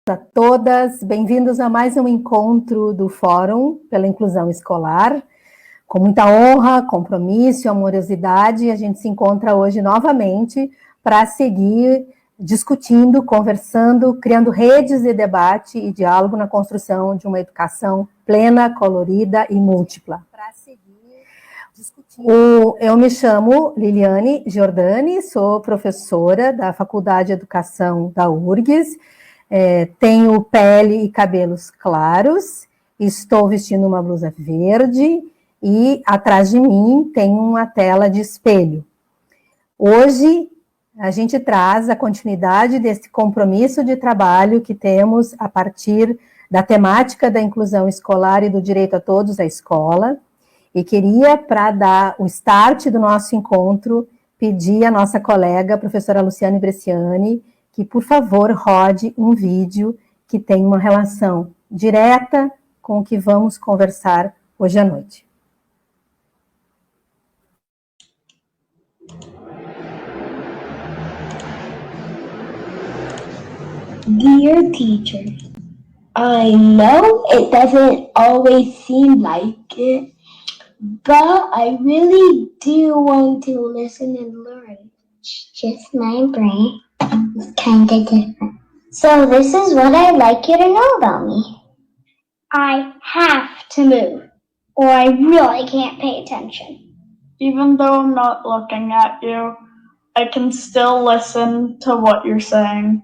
A todas, bem-vindos a mais um encontro do Fórum pela Inclusão Escolar. Com muita honra, compromisso e amorosidade, a gente se encontra hoje novamente para seguir discutindo, conversando, criando redes de debate e diálogo na construção de uma educação plena, colorida e múltipla. Eu me chamo Liliane Giordani, sou professora da Faculdade de Educação da URGS, tenho pele e cabelos claros, estou vestindo uma blusa verde e atrás de mim tem uma tela de espelho. Hoje a gente traz a continuidade desse compromisso de trabalho que temos a partir da temática da inclusão escolar e do direito a todos à escola. E queria, para dar o start do nosso encontro, pedir à nossa colega, a professora Luciane Bresciani, que, por favor, rode um vídeo que tem uma relação direta com o que vamos conversar hoje à noite. Dear teacher, I know it doesn't always seem like it, but I really do want to listen and learn. It's just my brain is kind of different. So this is what I'd like you to know about me. I have to move, or I really can't pay attention. Even though I'm not looking at you, I can still listen to what you're saying.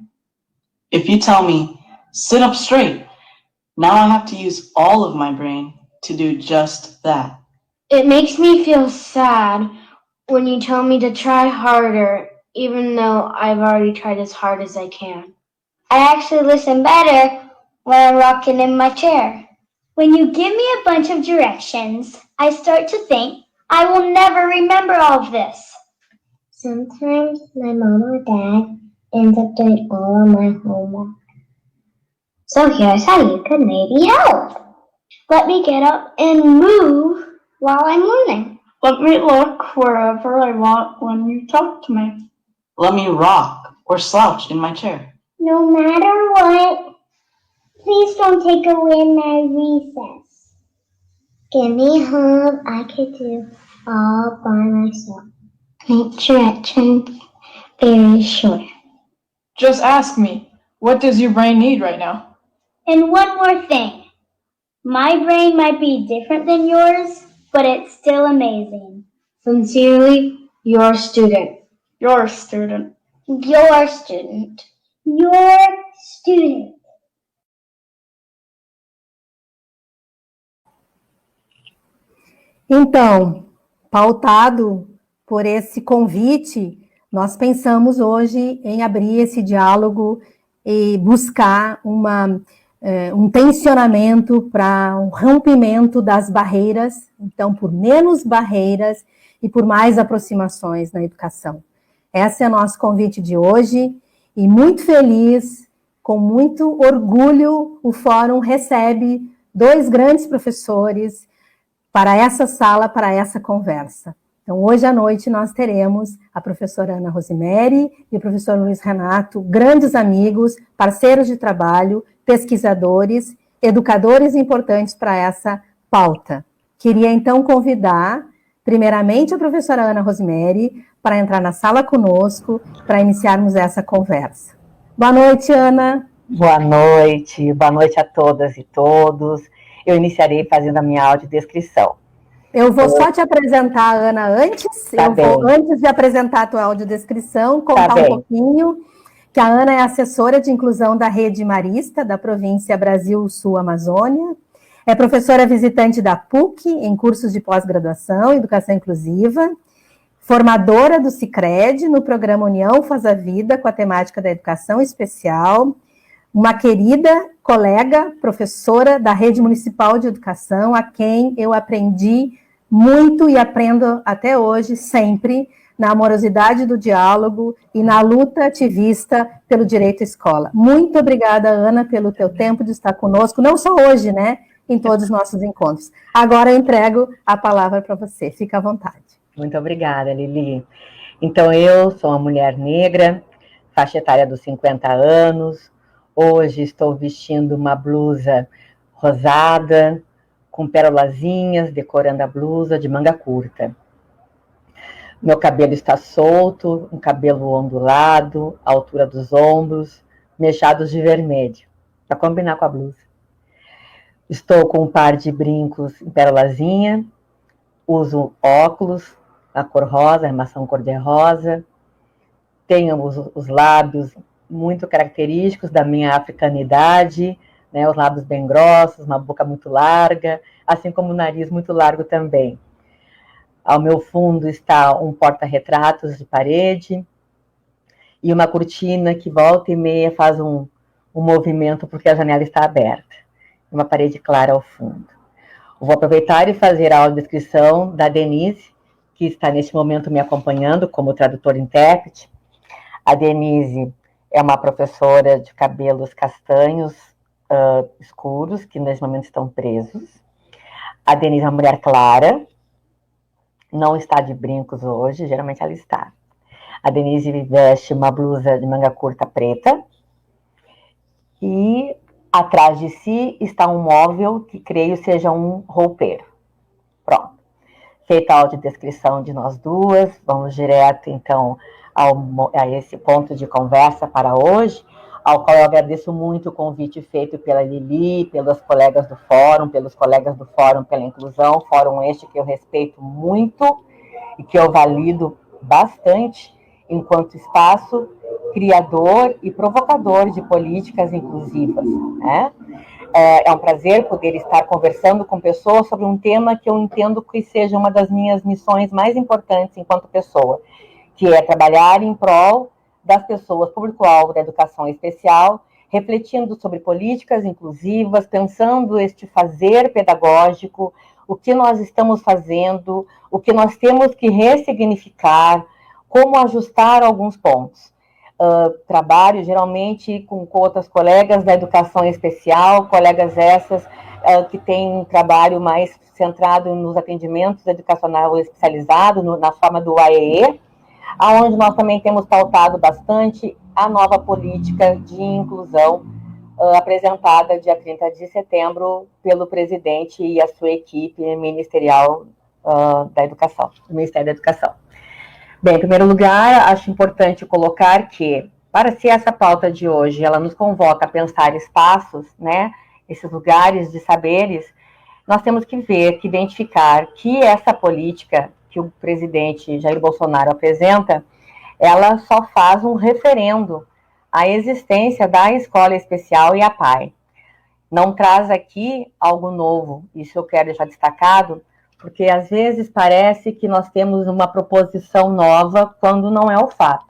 If you tell me, sit up straight, now I have to use all of my brain to do just that. It makes me feel sad when you tell me to try harder, even though I've already tried as hard as I can. I actually listen better when I'm rocking in my chair. When you give me a bunch of directions, I start to think I will never remember all of this. Sometimes my mom or dad ends up doing all of my homework. So here's how you could maybe help. Let me get up and move while I'm learning. Let me look wherever I want when you talk to me. Let me rock or slouch in my chair. No matter what, please don't take away my recess. Give me a hug I could do all by myself. Make directions very short. Just ask me, what does your brain need right now? And one more thing. My brain might be different than yours, but it's still amazing. Sincerely, your student. Your student. Your student. Your student. Então, pautado por esse convite, nós pensamos hoje em abrir esse diálogo e buscar um tensionamento para um rompimento das barreiras, então por menos barreiras e por mais aproximações na educação. Esse é o nosso convite de hoje e muito feliz, com muito orgulho, o Fórum recebe dois grandes professores para essa sala, para essa conversa. Então, hoje à noite nós teremos a professora Ana Rosemary e o professor Luiz Renato, grandes amigos, parceiros de trabalho, pesquisadores, educadores importantes para essa pauta. Queria então convidar, primeiramente, a professora Ana Rosemary para entrar na sala conosco, para iniciarmos essa conversa. Boa noite, Ana. Boa noite a todas e todos. Eu iniciarei fazendo a minha audiodescrição. Eu vou só te apresentar, Ana, antes. Vou, antes de apresentar a tua audiodescrição, contar um pouquinho que a Ana é assessora de inclusão da Rede Marista, da província Brasil Sul Amazônia, é professora visitante da PUC em cursos de pós-graduação, educação inclusiva, formadora do Sicredi no programa União Faz a Vida com a temática da educação especial, uma querida colega, professora da Rede Municipal de Educação, a quem eu aprendi muito e aprendo até hoje, sempre, na amorosidade do diálogo e na luta ativista pelo direito à escola. Muito obrigada, Ana, pelo teu tempo de estar conosco, não só hoje, né, em todos os nossos encontros. Agora eu entrego a palavra para você, fica à vontade. Muito obrigada, Lili. Então, eu sou uma mulher negra, faixa etária dos 50 anos, Hoje estou vestindo uma blusa rosada, com pérolazinhas, decorando a blusa de manga curta. Meu cabelo está solto, um cabelo ondulado, à altura dos ombros, mechados de vermelho, para combinar com a blusa. Estou com um par de brincos em pérolazinha, uso óculos, a cor rosa, armação cor-de-rosa, tenho os lábios muito característicos da minha africanidade, né, os lábios bem grossos, uma boca muito larga, assim como o nariz muito largo também. Ao meu fundo está um porta-retratos de parede e uma cortina que volta e meia faz um movimento porque a janela está aberta. Uma parede clara ao fundo. Vou aproveitar e fazer a audiodescrição da Denise, que está neste momento me acompanhando como tradutor e intérprete. A Denise é uma professora de cabelos castanhos escuros, que neste momento estão presos. A Denise é uma mulher clara, não está de brincos hoje, geralmente ela está. A Denise veste uma blusa de manga curta preta e atrás de si está um móvel que creio seja um roupeiro. Pronto. Feita a audiodescrição de nós duas, vamos direto então a esse ponto de conversa para hoje, ao qual eu agradeço muito o convite feito pela Lili, pelos colegas do fórum, pela inclusão, fórum este que eu respeito muito e que eu valido bastante enquanto espaço criador e provocador de políticas inclusivas, né? É um prazer poder estar conversando com pessoas sobre um tema que eu entendo que seja uma das minhas missões mais importantes enquanto pessoa, que é trabalhar em prol das pessoas público-alvo da educação especial, refletindo sobre políticas inclusivas, pensando este fazer pedagógico, o que nós estamos fazendo, o que nós temos que ressignificar, como ajustar alguns pontos. Trabalho geralmente com outras colegas da educação especial, colegas essas que têm um trabalho mais centrado nos atendimentos educacional especializado, na forma do AEE, onde nós também temos pautado bastante a nova política de inclusão apresentada dia 30 de setembro pelo presidente e a sua equipe ministerial da educação, do Ministério da Educação. Bem, em primeiro lugar, acho importante colocar que, para se essa pauta de hoje, ela nos convoca a pensar espaços, né, esses lugares de saberes, nós temos que ver, que identificar que essa política que o presidente Jair Bolsonaro apresenta, ela só faz um referendo à existência da escola especial e a PAI. Não traz aqui algo novo, isso eu quero deixar destacado, porque às vezes parece que nós temos uma proposição nova quando não é o fato.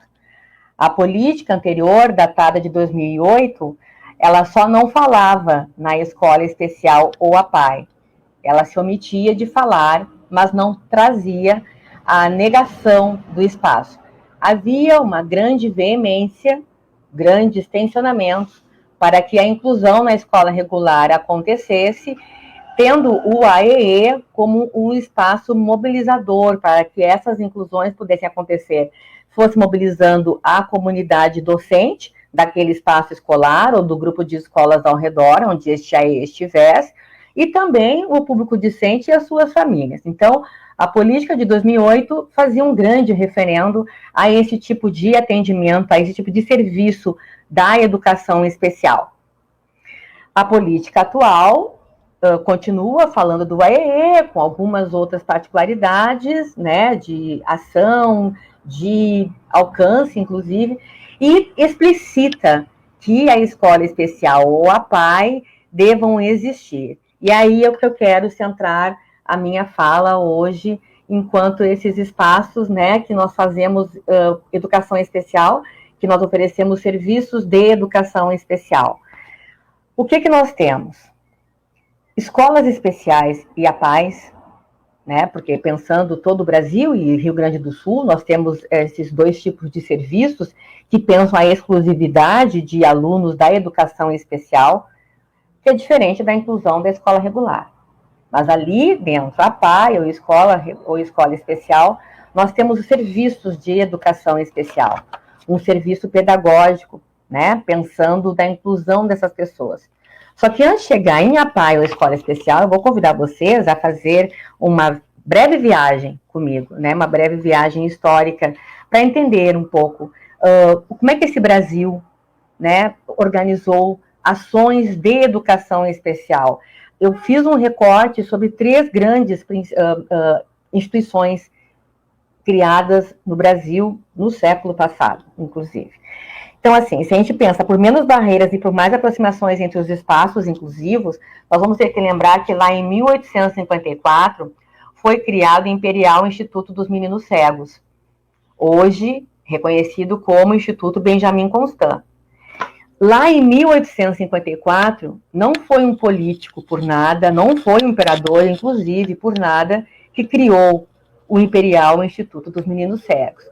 A política anterior, datada de 2008, ela só não falava na escola especial ou a PAI. Ela se omitia de falar, mas não trazia a negação do espaço. Havia uma grande veemência, grandes tensionamentos para que a inclusão na escola regular acontecesse, tendo o AEE como um espaço mobilizador para que essas inclusões pudessem acontecer, fosse mobilizando a comunidade docente daquele espaço escolar ou do grupo de escolas ao redor, onde este AEE estivesse, e também o público discente e as suas famílias. Então, a política de 2008 fazia um grande referendo a esse tipo de atendimento, a esse tipo de serviço da educação especial. A política atual continua falando do AEE, com algumas outras particularidades, né, de ação, de alcance, inclusive, e explicita que a escola especial ou a PAI devam existir. E aí é o que eu quero centrar a minha fala hoje, enquanto esses espaços, né, que nós fazemos educação especial, que nós oferecemos serviços de educação especial. O que nós temos? Escolas especiais e APAES, né, porque pensando todo o Brasil e Rio Grande do Sul, nós temos esses dois tipos de serviços que pensam a exclusividade de alunos da educação especial, que é diferente da inclusão da escola regular. Mas ali dentro, a PAI ou escola especial, nós temos os serviços de educação especial, um serviço pedagógico né? Pensando da inclusão dessas pessoas. Só que antes de chegar em APAE ou Escola Especial, eu vou convidar vocês a fazer uma breve viagem comigo, né? Uma breve viagem histórica para entender um pouco como é que esse Brasil, né, organizou ações de educação especial. Eu fiz um recorte sobre 3 grandes instituições criadas no Brasil no século passado, inclusive. Então, assim, se a gente pensa por menos barreiras e por mais aproximações entre os espaços inclusivos, nós vamos ter que lembrar que lá em 1854 foi criado o Imperial Instituto dos Meninos Cegos, hoje reconhecido como Instituto Benjamin Constant. Lá em 1854, não foi um político por nada, não foi um imperador, inclusive, por nada, que criou o Imperial Instituto dos Meninos Cegos.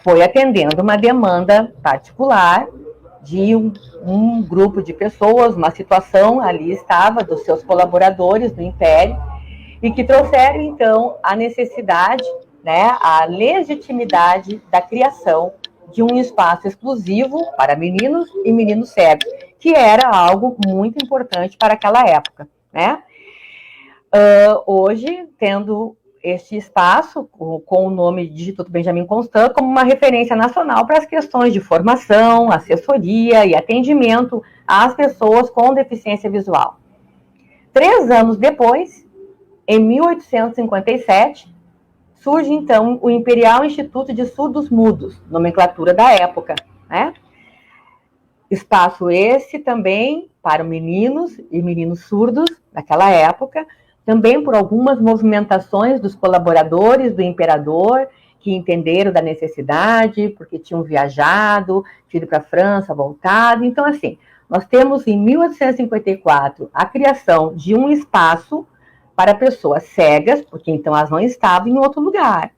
Foi atendendo uma demanda particular de um grupo de pessoas, uma situação ali estava dos seus colaboradores do Império, e que trouxeram, então, a necessidade, né, a legitimidade da criação de um espaço exclusivo para meninos e meninos cegos, que era algo muito importante para aquela época, né? Hoje, tendo este espaço, com o nome de Instituto Benjamin Constant, como uma referência nacional para as questões de formação, assessoria e atendimento às pessoas com deficiência visual. 3 anos depois, em 1857, surge, então, o Imperial Instituto de Surdos Mudos, nomenclatura da época, né? Espaço esse também para meninos e meninos surdos daquela época, também por algumas movimentações dos colaboradores do imperador, que entenderam da necessidade, porque tinham viajado, ido para a França, voltado. Então, assim, nós temos em 1854 a criação de um espaço para pessoas cegas, porque então elas não estavam em outro lugar.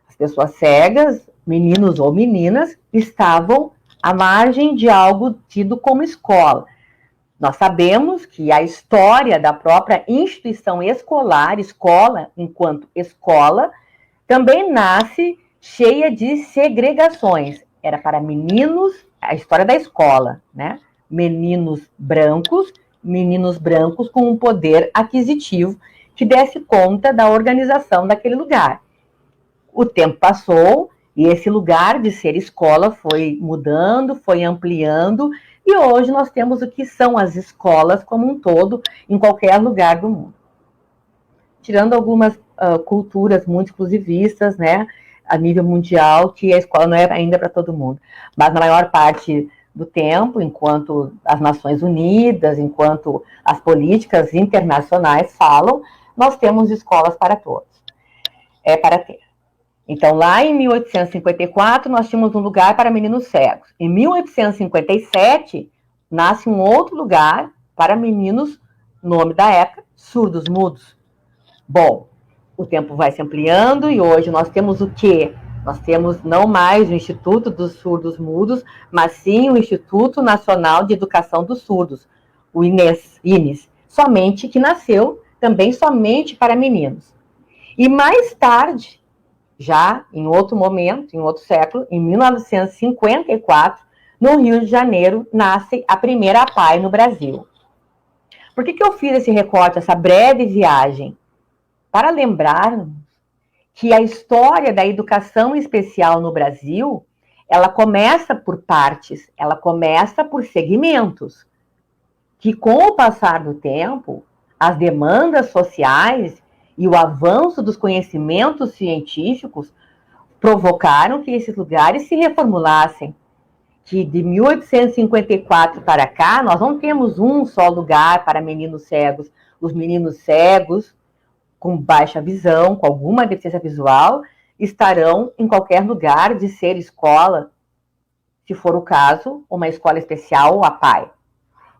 As pessoas cegas, meninos ou meninas, estavam à margem de algo tido como escola. Nós sabemos que a história da própria instituição escolar, escola enquanto escola, também nasce cheia de segregações. Era para meninos, a história da escola, né? Meninos brancos com um poder aquisitivo que desse conta da organização daquele lugar. O tempo passou e esse lugar de ser escola foi mudando, foi ampliando, e hoje nós temos o que são as escolas como um todo, em qualquer lugar do mundo. Tirando algumas culturas muito exclusivistas, né, a nível mundial, que a escola não é ainda para todo mundo. Mas na maior parte do tempo, enquanto as Nações Unidas, enquanto as políticas internacionais falam, nós temos escolas para todos. É para ter. Então, lá em 1854, nós tínhamos um lugar para meninos cegos. Em 1857, nasce um outro lugar para meninos, nome da época, surdos mudos. Bom, o tempo vai se ampliando e hoje nós temos o quê? Nós temos não mais o Instituto dos Surdos Mudos, mas sim o Instituto Nacional de Educação dos Surdos, o INES, somente que nasceu também somente para meninos. E mais tarde, já em outro momento, em outro século, em 1954, no Rio de Janeiro, nasce a primeira APAE no Brasil. Por que eu fiz esse recorte, essa breve viagem? Para lembrarmos que a história da educação especial no Brasil, ela começa por partes, ela começa por segmentos, que com o passar do tempo, as demandas sociais e o avanço dos conhecimentos científicos provocaram que esses lugares se reformulassem. Que de 1854 para cá, nós não temos um só lugar para meninos cegos. Os meninos cegos, com baixa visão, com alguma deficiência visual, estarão em qualquer lugar de ser escola, se for o caso, uma escola especial ou APAE.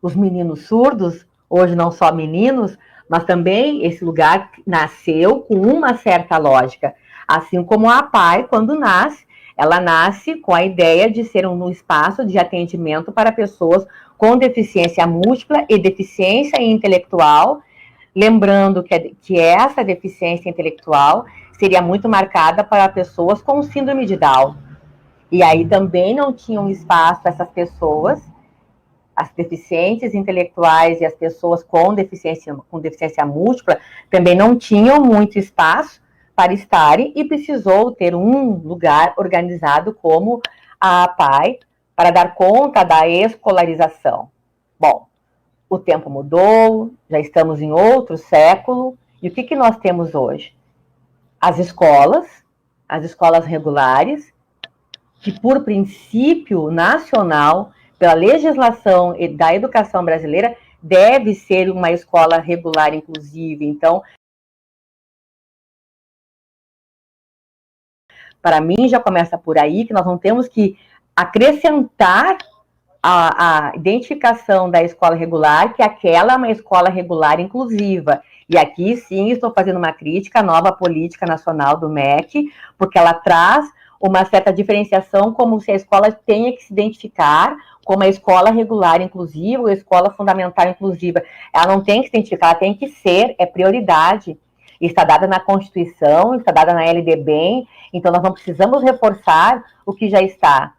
Os meninos surdos, hoje não só meninos, mas também esse lugar nasceu com uma certa lógica. Assim como a APAE, quando nasce, ela nasce com a ideia de ser um espaço de atendimento para pessoas com deficiência múltipla e deficiência intelectual, lembrando que essa deficiência intelectual seria muito marcada para pessoas com síndrome de Down. E aí também não tinham espaço essas pessoas, as deficientes intelectuais e as pessoas com deficiência múltipla, também não tinham muito espaço para estarem e precisou ter um lugar organizado como a APAE para dar conta da escolarização. Bom, o tempo mudou, já estamos em outro século, e o que nós temos hoje? As escolas regulares, que por princípio nacional, pela legislação da educação brasileira, deve ser uma escola regular inclusiva. Então, para mim, já começa por aí, que nós não temos que acrescentar a identificação da escola regular, que aquela é uma escola regular inclusiva. E aqui, sim, estou fazendo uma crítica à nova política nacional do MEC, porque ela traz uma certa diferenciação, como se a escola tenha que se identificar como a escola regular inclusiva ou escola fundamental inclusiva. Ela não tem que se identificar, ela tem que ser, é prioridade. Está dada na Constituição, está dada na LDB, então nós não precisamos reforçar o que já está.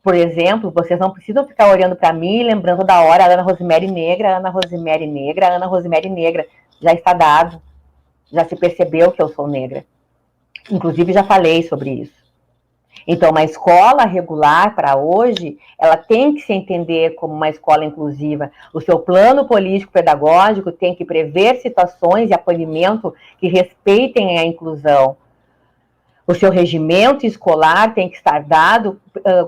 Por exemplo, vocês não precisam ficar olhando para mim e lembrando da hora Ana Rosemary negra, Ana Rosemary negra, Ana Rosemary negra. Já está dado, já se percebeu que eu sou negra. Inclusive, já falei sobre isso. Então, uma escola regular para hoje, ela tem que se entender como uma escola inclusiva. O seu plano político-pedagógico tem que prever situações de acolhimento que respeitem a inclusão. O seu regimento escolar tem que estar dado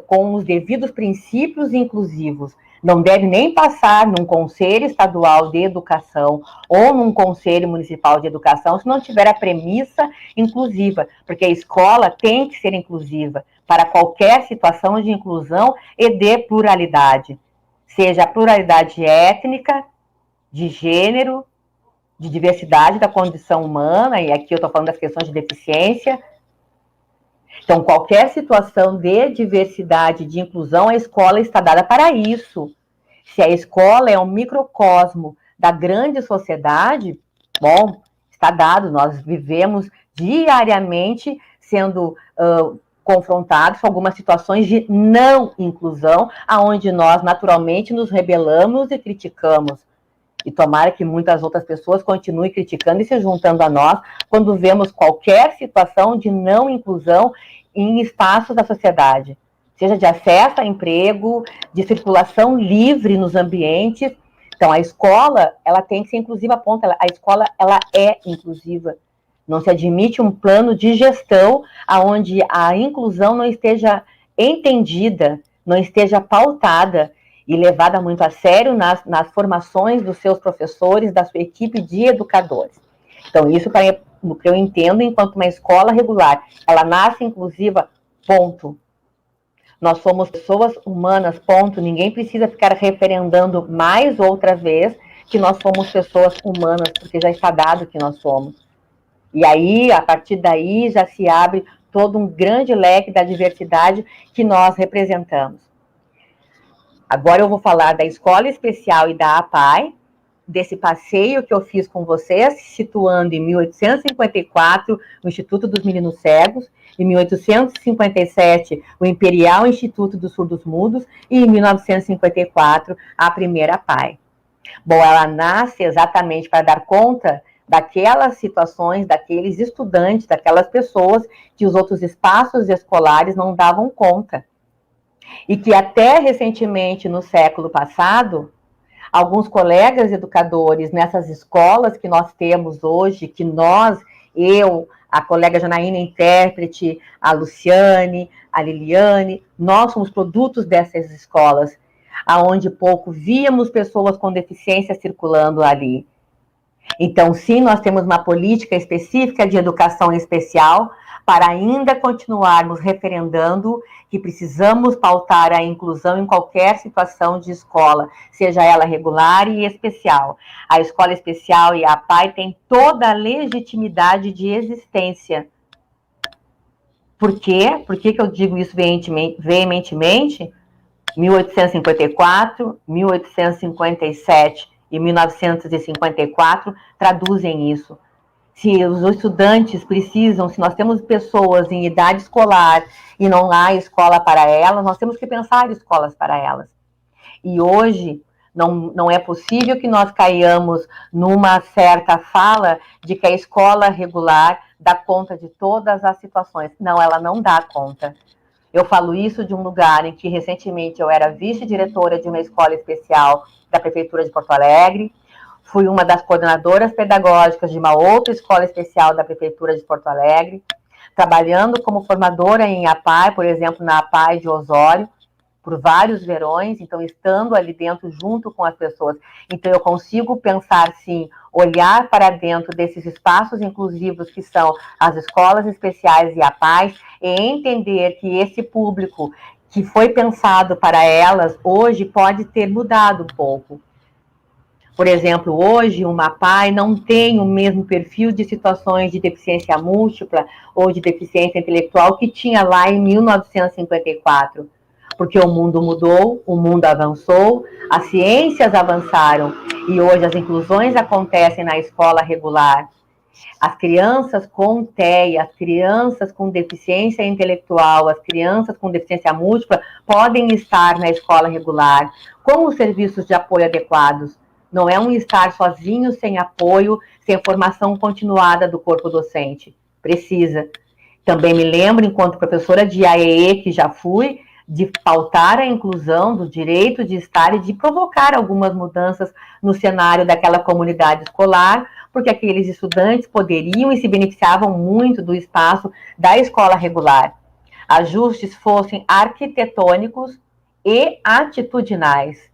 com os devidos princípios inclusivos. Não deve nem passar num conselho estadual de educação ou num conselho municipal de educação se não tiver a premissa inclusiva, porque a escola tem que ser inclusiva para qualquer situação de inclusão e de pluralidade, seja a pluralidade étnica, de gênero, de diversidade da condição humana, e aqui eu estou falando das questões de deficiência. Então, qualquer situação de diversidade, de inclusão, a escola está dada para isso. Se a escola é um microcosmo da grande sociedade, bom, está dado, nós vivemos diariamente sendo confrontados com algumas situações de não inclusão, aonde nós naturalmente nos rebelamos e criticamos. E tomara que muitas outras pessoas continuem criticando e se juntando a nós quando vemos qualquer situação de não inclusão em espaços da sociedade, seja de acesso a emprego, de circulação livre nos ambientes. Então, a escola, ela tem que ser inclusiva, ponto. A escola, ela é inclusiva. Não se admite um plano de gestão onde a inclusão não esteja entendida, não esteja pautada e levada muito a sério nas formações dos seus professores, da sua equipe de educadores. Então, isso no que eu entendo enquanto uma escola regular, ela nasce inclusiva, ponto. Nós somos pessoas humanas, ponto. Ninguém precisa ficar referendando mais outra vez que nós somos pessoas humanas, porque já está dado que nós somos. E aí, a partir daí, já se abre todo um grande leque da diversidade que nós representamos. Agora eu vou falar da escola especial e da APAE, desse passeio que eu fiz com vocês, situando em 1854 o Instituto dos Meninos Cegos, em 1857 o Imperial Instituto dos Surdos Mudos e em 1954 a primeira APAE. Bom, ela nasce exatamente para dar conta daquelas situações, daqueles estudantes, daquelas pessoas que os outros espaços escolares não davam conta. E que até recentemente, no século passado, alguns colegas educadores nessas escolas que nós temos hoje, que eu, a colega Janaína, intérprete, a Luciane, a Liliane, nós somos produtos dessas escolas, aonde pouco víamos pessoas com deficiência circulando ali. Então, sim, nós temos uma política específica de educação especial para ainda continuarmos referendando que precisamos pautar a inclusão em qualquer situação de escola, seja ela regular e especial. A escola especial e a APAE têm toda a legitimidade de existência. Por quê? Por que eu digo isso veementemente? 1854, 1857 e 1954 traduzem isso. Se os estudantes precisam, se nós temos pessoas em idade escolar e não há escola para elas, nós temos que pensar escolas para elas. E hoje não é possível que nós caiamos numa certa fala de que a escola regular dá conta de todas as situações. Não, ela não dá conta. Eu falo isso de um lugar em que recentemente eu era vice-diretora de uma escola especial da Prefeitura de Porto Alegre, fui uma das coordenadoras pedagógicas de uma outra escola especial da Prefeitura de Porto Alegre, trabalhando como formadora em APAE, por exemplo, na APAE de Osório, por vários verões, então estando ali dentro junto com as pessoas. Então eu consigo pensar, sim, olhar para dentro desses espaços inclusivos que são as escolas especiais e APAES e entender que esse público que foi pensado para elas hoje pode ter mudado um pouco. Por exemplo, hoje uma APAE não tem o mesmo perfil de situações de deficiência múltipla ou de deficiência intelectual que tinha lá em 1954. Porque o mundo mudou, o mundo avançou, as ciências avançaram e hoje as inclusões acontecem na escola regular. As crianças com TEA, as crianças com deficiência intelectual, as crianças com deficiência múltipla podem estar na escola regular com os serviços de apoio adequados. Não é um estar sozinho, sem apoio, sem formação continuada do corpo docente. Precisa. Também me lembro, enquanto professora de AEE, que já fui, de pautar a inclusão do direito de estar e de provocar algumas mudanças no cenário daquela comunidade escolar, porque aqueles estudantes poderiam e se beneficiavam muito do espaço da escola regular. Ajustes fossem arquitetônicos e atitudinais.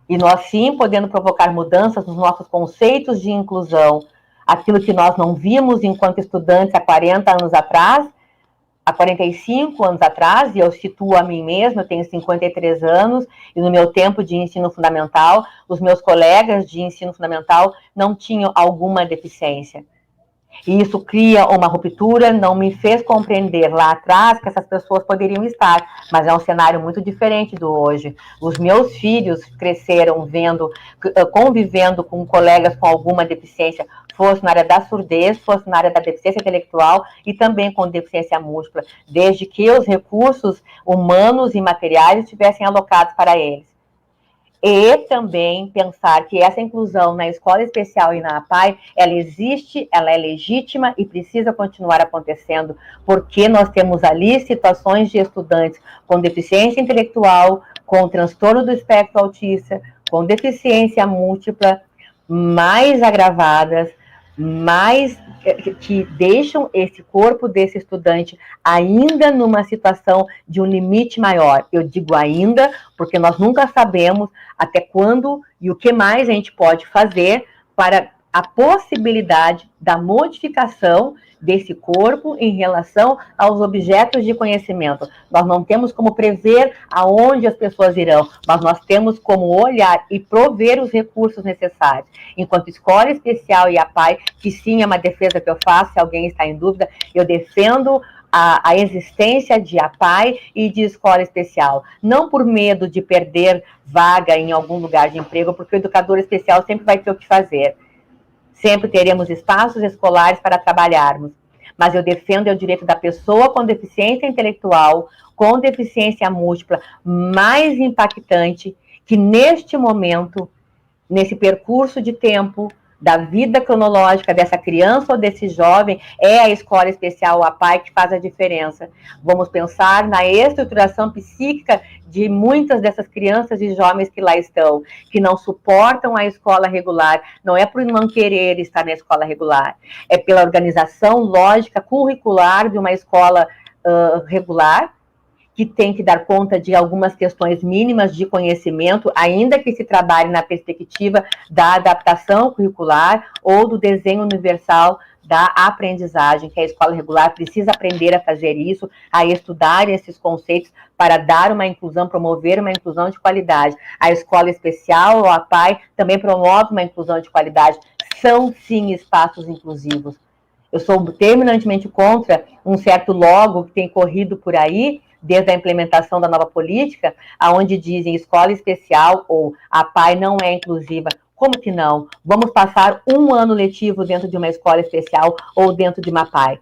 E nós, sim, podendo provocar mudanças nos nossos conceitos de inclusão, aquilo que nós não vimos enquanto estudantes há 40 anos atrás, há 45 anos atrás, e eu situo a mim mesma, eu tenho 53 anos, e no meu tempo de ensino fundamental, os meus colegas de ensino fundamental não tinham alguma deficiência. E isso cria uma ruptura, não me fez compreender lá atrás que essas pessoas poderiam estar, mas é um cenário muito diferente do hoje. Os meus filhos cresceram convivendo com colegas com alguma deficiência, fosse na área da surdez, fosse na área da deficiência intelectual e também com deficiência múltipla, desde que os recursos humanos e materiais estivessem alocados para eles. E também pensar que essa inclusão na escola especial e na APAE, ela existe, ela é legítima e precisa continuar acontecendo, porque nós temos ali situações de estudantes com deficiência intelectual, com transtorno do espectro autista, com deficiência múltipla, mais agravadas, mais que deixam esse corpo desse estudante ainda numa situação de um limite maior. Eu digo ainda, porque nós nunca sabemos até quando e o que mais a gente pode fazer para a possibilidade da modificação desse corpo em relação aos objetos de conhecimento. Nós não temos como prever aonde as pessoas irão, mas nós temos como olhar e prover os recursos necessários. Enquanto escola especial e APAE, que sim é uma defesa que eu faço, se alguém está em dúvida, eu defendo a existência de APAE e de escola especial. Não por medo de perder vaga em algum lugar de emprego, porque o educador especial sempre vai ter o que fazer. Sempre teremos espaços escolares para trabalharmos, mas eu defendo o direito da pessoa com deficiência intelectual, com deficiência múltipla, mais impactante, que neste momento, nesse percurso de tempo, da vida cronológica dessa criança ou desse jovem, é a escola especial, a APAE, que faz a diferença. Vamos pensar na estruturação psíquica de muitas dessas crianças e jovens que lá estão, que não suportam a escola regular. Não é por não querer estar na escola regular, é pela organização lógica curricular de uma escola regular, que tem que dar conta de algumas questões mínimas de conhecimento, ainda que se trabalhe na perspectiva da adaptação curricular ou do desenho universal da aprendizagem, que a escola regular precisa aprender a fazer isso, a estudar esses conceitos para dar uma inclusão, promover uma inclusão de qualidade. A escola especial, ou a APAE, também promove uma inclusão de qualidade. São, sim, espaços inclusivos. Eu sou terminantemente contra um certo logo que tem corrido por aí, desde a implementação da nova política, onde dizem escola especial ou a APAE não é inclusiva. Como que não? Vamos passar um ano letivo dentro de uma escola especial ou dentro de uma PAI.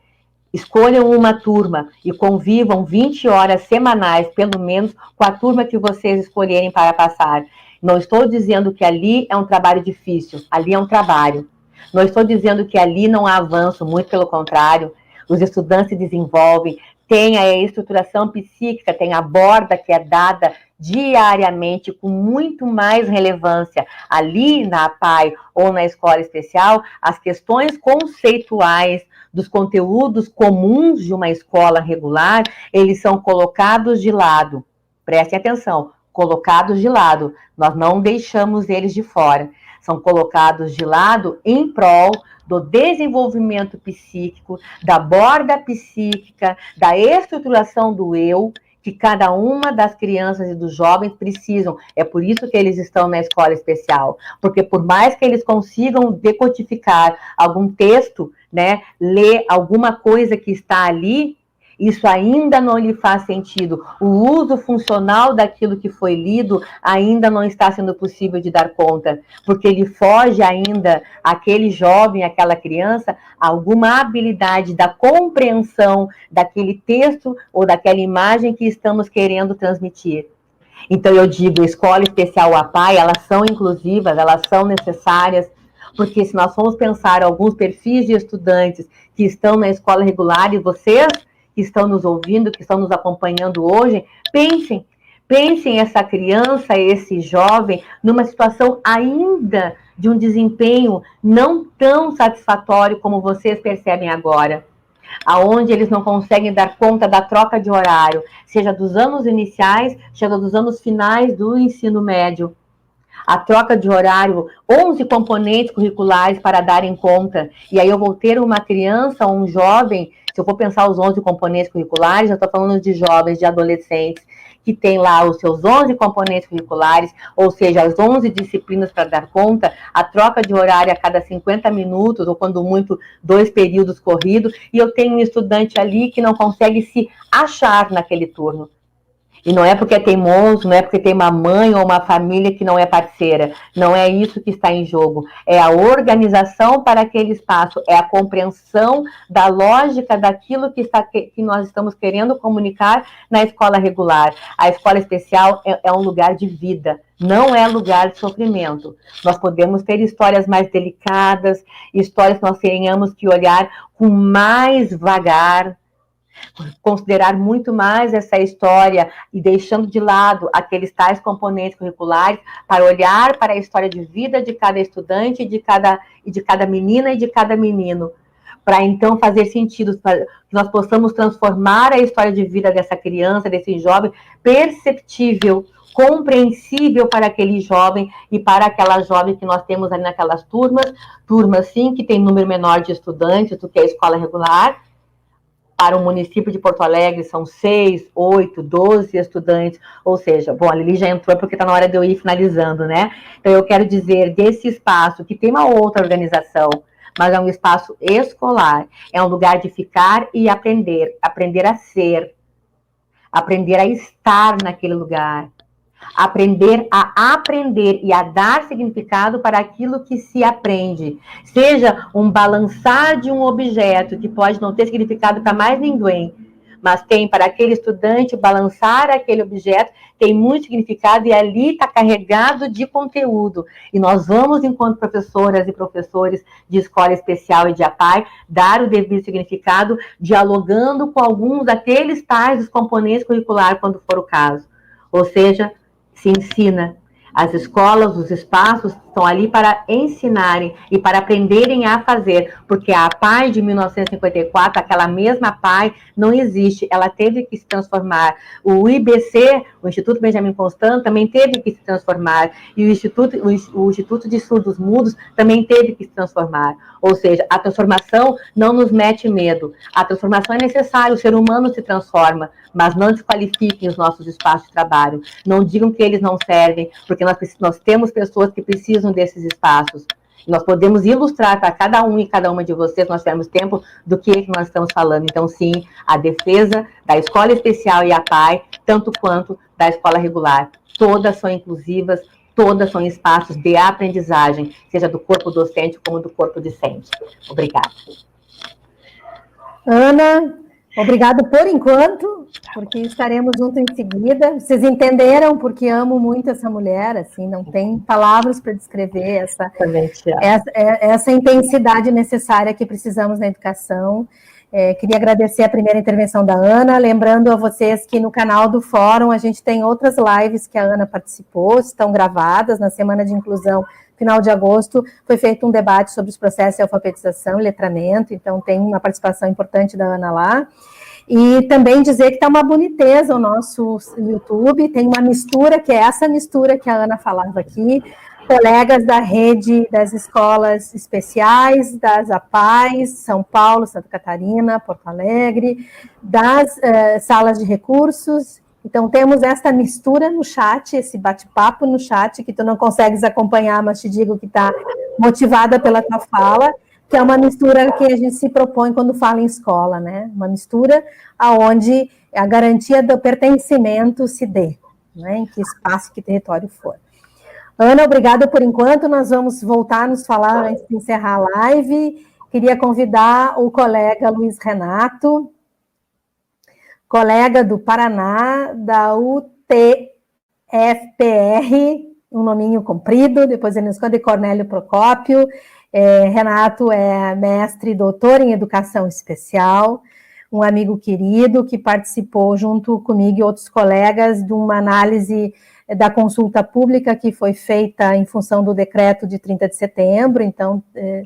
Escolham uma turma e convivam 20 horas semanais, pelo menos, com a turma que vocês escolherem para passar. Não estou dizendo que ali é um trabalho difícil, ali é um trabalho. Não estou dizendo que ali não há avanço, muito pelo contrário. Os estudantes se desenvolvem, tem a estruturação psíquica, tem a borda que é dada diariamente com muito mais relevância. Ali na PAI ou na escola especial, as questões conceituais dos conteúdos comuns de uma escola regular, eles são colocados de lado. Prestem atenção, colocados de lado. Nós não deixamos eles de fora. São colocados de lado em prol do desenvolvimento psíquico, da borda psíquica, da estruturação do eu, que cada uma das crianças e dos jovens precisam. É por isso que eles estão na escola especial. Porque por mais que eles consigam decodificar algum texto, né, ler alguma coisa que está ali, isso ainda não lhe faz sentido. O uso funcional daquilo que foi lido ainda não está sendo possível de dar conta, porque ele foge ainda, aquele jovem, aquela criança, alguma habilidade da compreensão daquele texto ou daquela imagem que estamos querendo transmitir. Então eu digo, escola especial APAI, elas são inclusivas, elas são necessárias, porque se nós formos pensar alguns perfis de estudantes que estão na escola regular, e vocês que estão nos ouvindo, que estão nos acompanhando hoje, pensem essa criança, esse jovem, numa situação ainda de um desempenho não tão satisfatório como vocês percebem agora, aonde eles não conseguem dar conta da troca de horário, seja dos anos iniciais, seja dos anos finais do ensino médio. A troca de horário, 11 componentes curriculares para darem conta. E aí eu vou ter uma criança ou um jovem, se eu for pensar os 11 componentes curriculares, eu estou falando de jovens, de adolescentes, que tem lá os seus 11 componentes curriculares, ou seja, as 11 disciplinas para dar conta, a troca de horário a cada 50 minutos, ou quando muito, 2 períodos corridos, e eu tenho um estudante ali que não consegue se achar naquele turno. E não é porque é teimoso, não é porque tem uma mãe ou uma família que não é parceira. Não é isso que está em jogo. É a organização para aquele espaço, é a compreensão da lógica daquilo que nós estamos querendo comunicar na escola regular. A escola especial é um lugar de vida, não é lugar de sofrimento. Nós podemos ter histórias mais delicadas, histórias que nós tenhamos que olhar com mais vagar, considerar muito mais essa história e deixando de lado aqueles tais componentes curriculares para olhar para a história de vida de cada estudante, de cada menina e de cada menino, para então fazer sentido, para que nós possamos transformar a história de vida dessa criança, desse jovem, perceptível, compreensível para aquele jovem e para aquela jovem que nós temos ali naquelas turmas sim, que tem número menor de estudantes do que a escola regular. Para o município de Porto Alegre, são 6, 8, 12 estudantes, ou seja, bom, a Lili já entrou porque está na hora de eu ir finalizando, né? Então, eu quero dizer desse espaço, que tem uma outra organização, mas é um espaço escolar, é um lugar de ficar e aprender a ser, aprender a estar naquele lugar, aprender e a dar significado para aquilo que se aprende. Seja um balançar de um objeto que pode não ter significado para mais ninguém, mas tem para aquele estudante, balançar aquele objeto tem muito significado e ali está carregado de conteúdo. E nós vamos, enquanto professoras e professores de escola especial e de APAI, dar o devido significado, dialogando com alguns daqueles tais dos componentes curriculares, quando for o caso. Ou seja, se ensina. As escolas, os espaços estão ali para ensinarem e para aprenderem a fazer, porque a PAI de 1954, aquela mesma PAI, não existe, ela teve que se transformar. O IBC, o Instituto Benjamin Constant, também teve que se transformar, e o Instituto de Surdos Mudos também teve que se transformar. Ou seja, a transformação não nos mete medo, a transformação é necessária, o ser humano se transforma, mas não desqualifiquem os nossos espaços de trabalho, não digam que eles não servem, porque nós temos pessoas que precisam desses espaços. Nós podemos ilustrar para cada um e cada uma de vocês, nós tivermos tempo, do que nós estamos falando. Então, sim, a defesa da escola especial e a PAI, tanto quanto da escola regular, todas são inclusivas, todas são espaços de aprendizagem, seja do corpo docente como do corpo discente. Obrigada. Ana, obrigada por enquanto, porque estaremos juntos em seguida. Vocês entenderam porque amo muito essa mulher, assim, não tem palavras para descrever essa intensidade necessária que precisamos na educação. Queria agradecer a primeira intervenção da Ana, lembrando a vocês que no canal do Fórum a gente tem outras lives que a Ana participou, estão gravadas na Semana de Inclusão, final de agosto, foi feito um debate sobre os processos de alfabetização e letramento, então tem uma participação importante da Ana lá. E também dizer que está uma boniteza o nosso YouTube, tem uma mistura, que é essa mistura que a Ana falava aqui, colegas da rede das escolas especiais, das APAES, São Paulo, Santa Catarina, Porto Alegre, das salas de recursos. Então, temos esta mistura no chat, esse bate-papo no chat, que tu não consegues acompanhar, mas te digo que está motivada pela tua fala, que é uma mistura que a gente se propõe quando fala em escola, né? Uma mistura onde a garantia do pertencimento se dê, né? Em que espaço, que território for. Ana, obrigada por enquanto, nós vamos voltar a nos falar antes de encerrar a live. Queria convidar o colega Luiz Renato, colega do Paraná, da UTFPR, um nominho comprido, depois ele nos conta, de Cornélio Procópio. Renato é mestre e doutor em educação especial, um amigo querido que participou junto comigo e outros colegas de uma análise da consulta pública que foi feita em função do decreto de 30 de setembro, então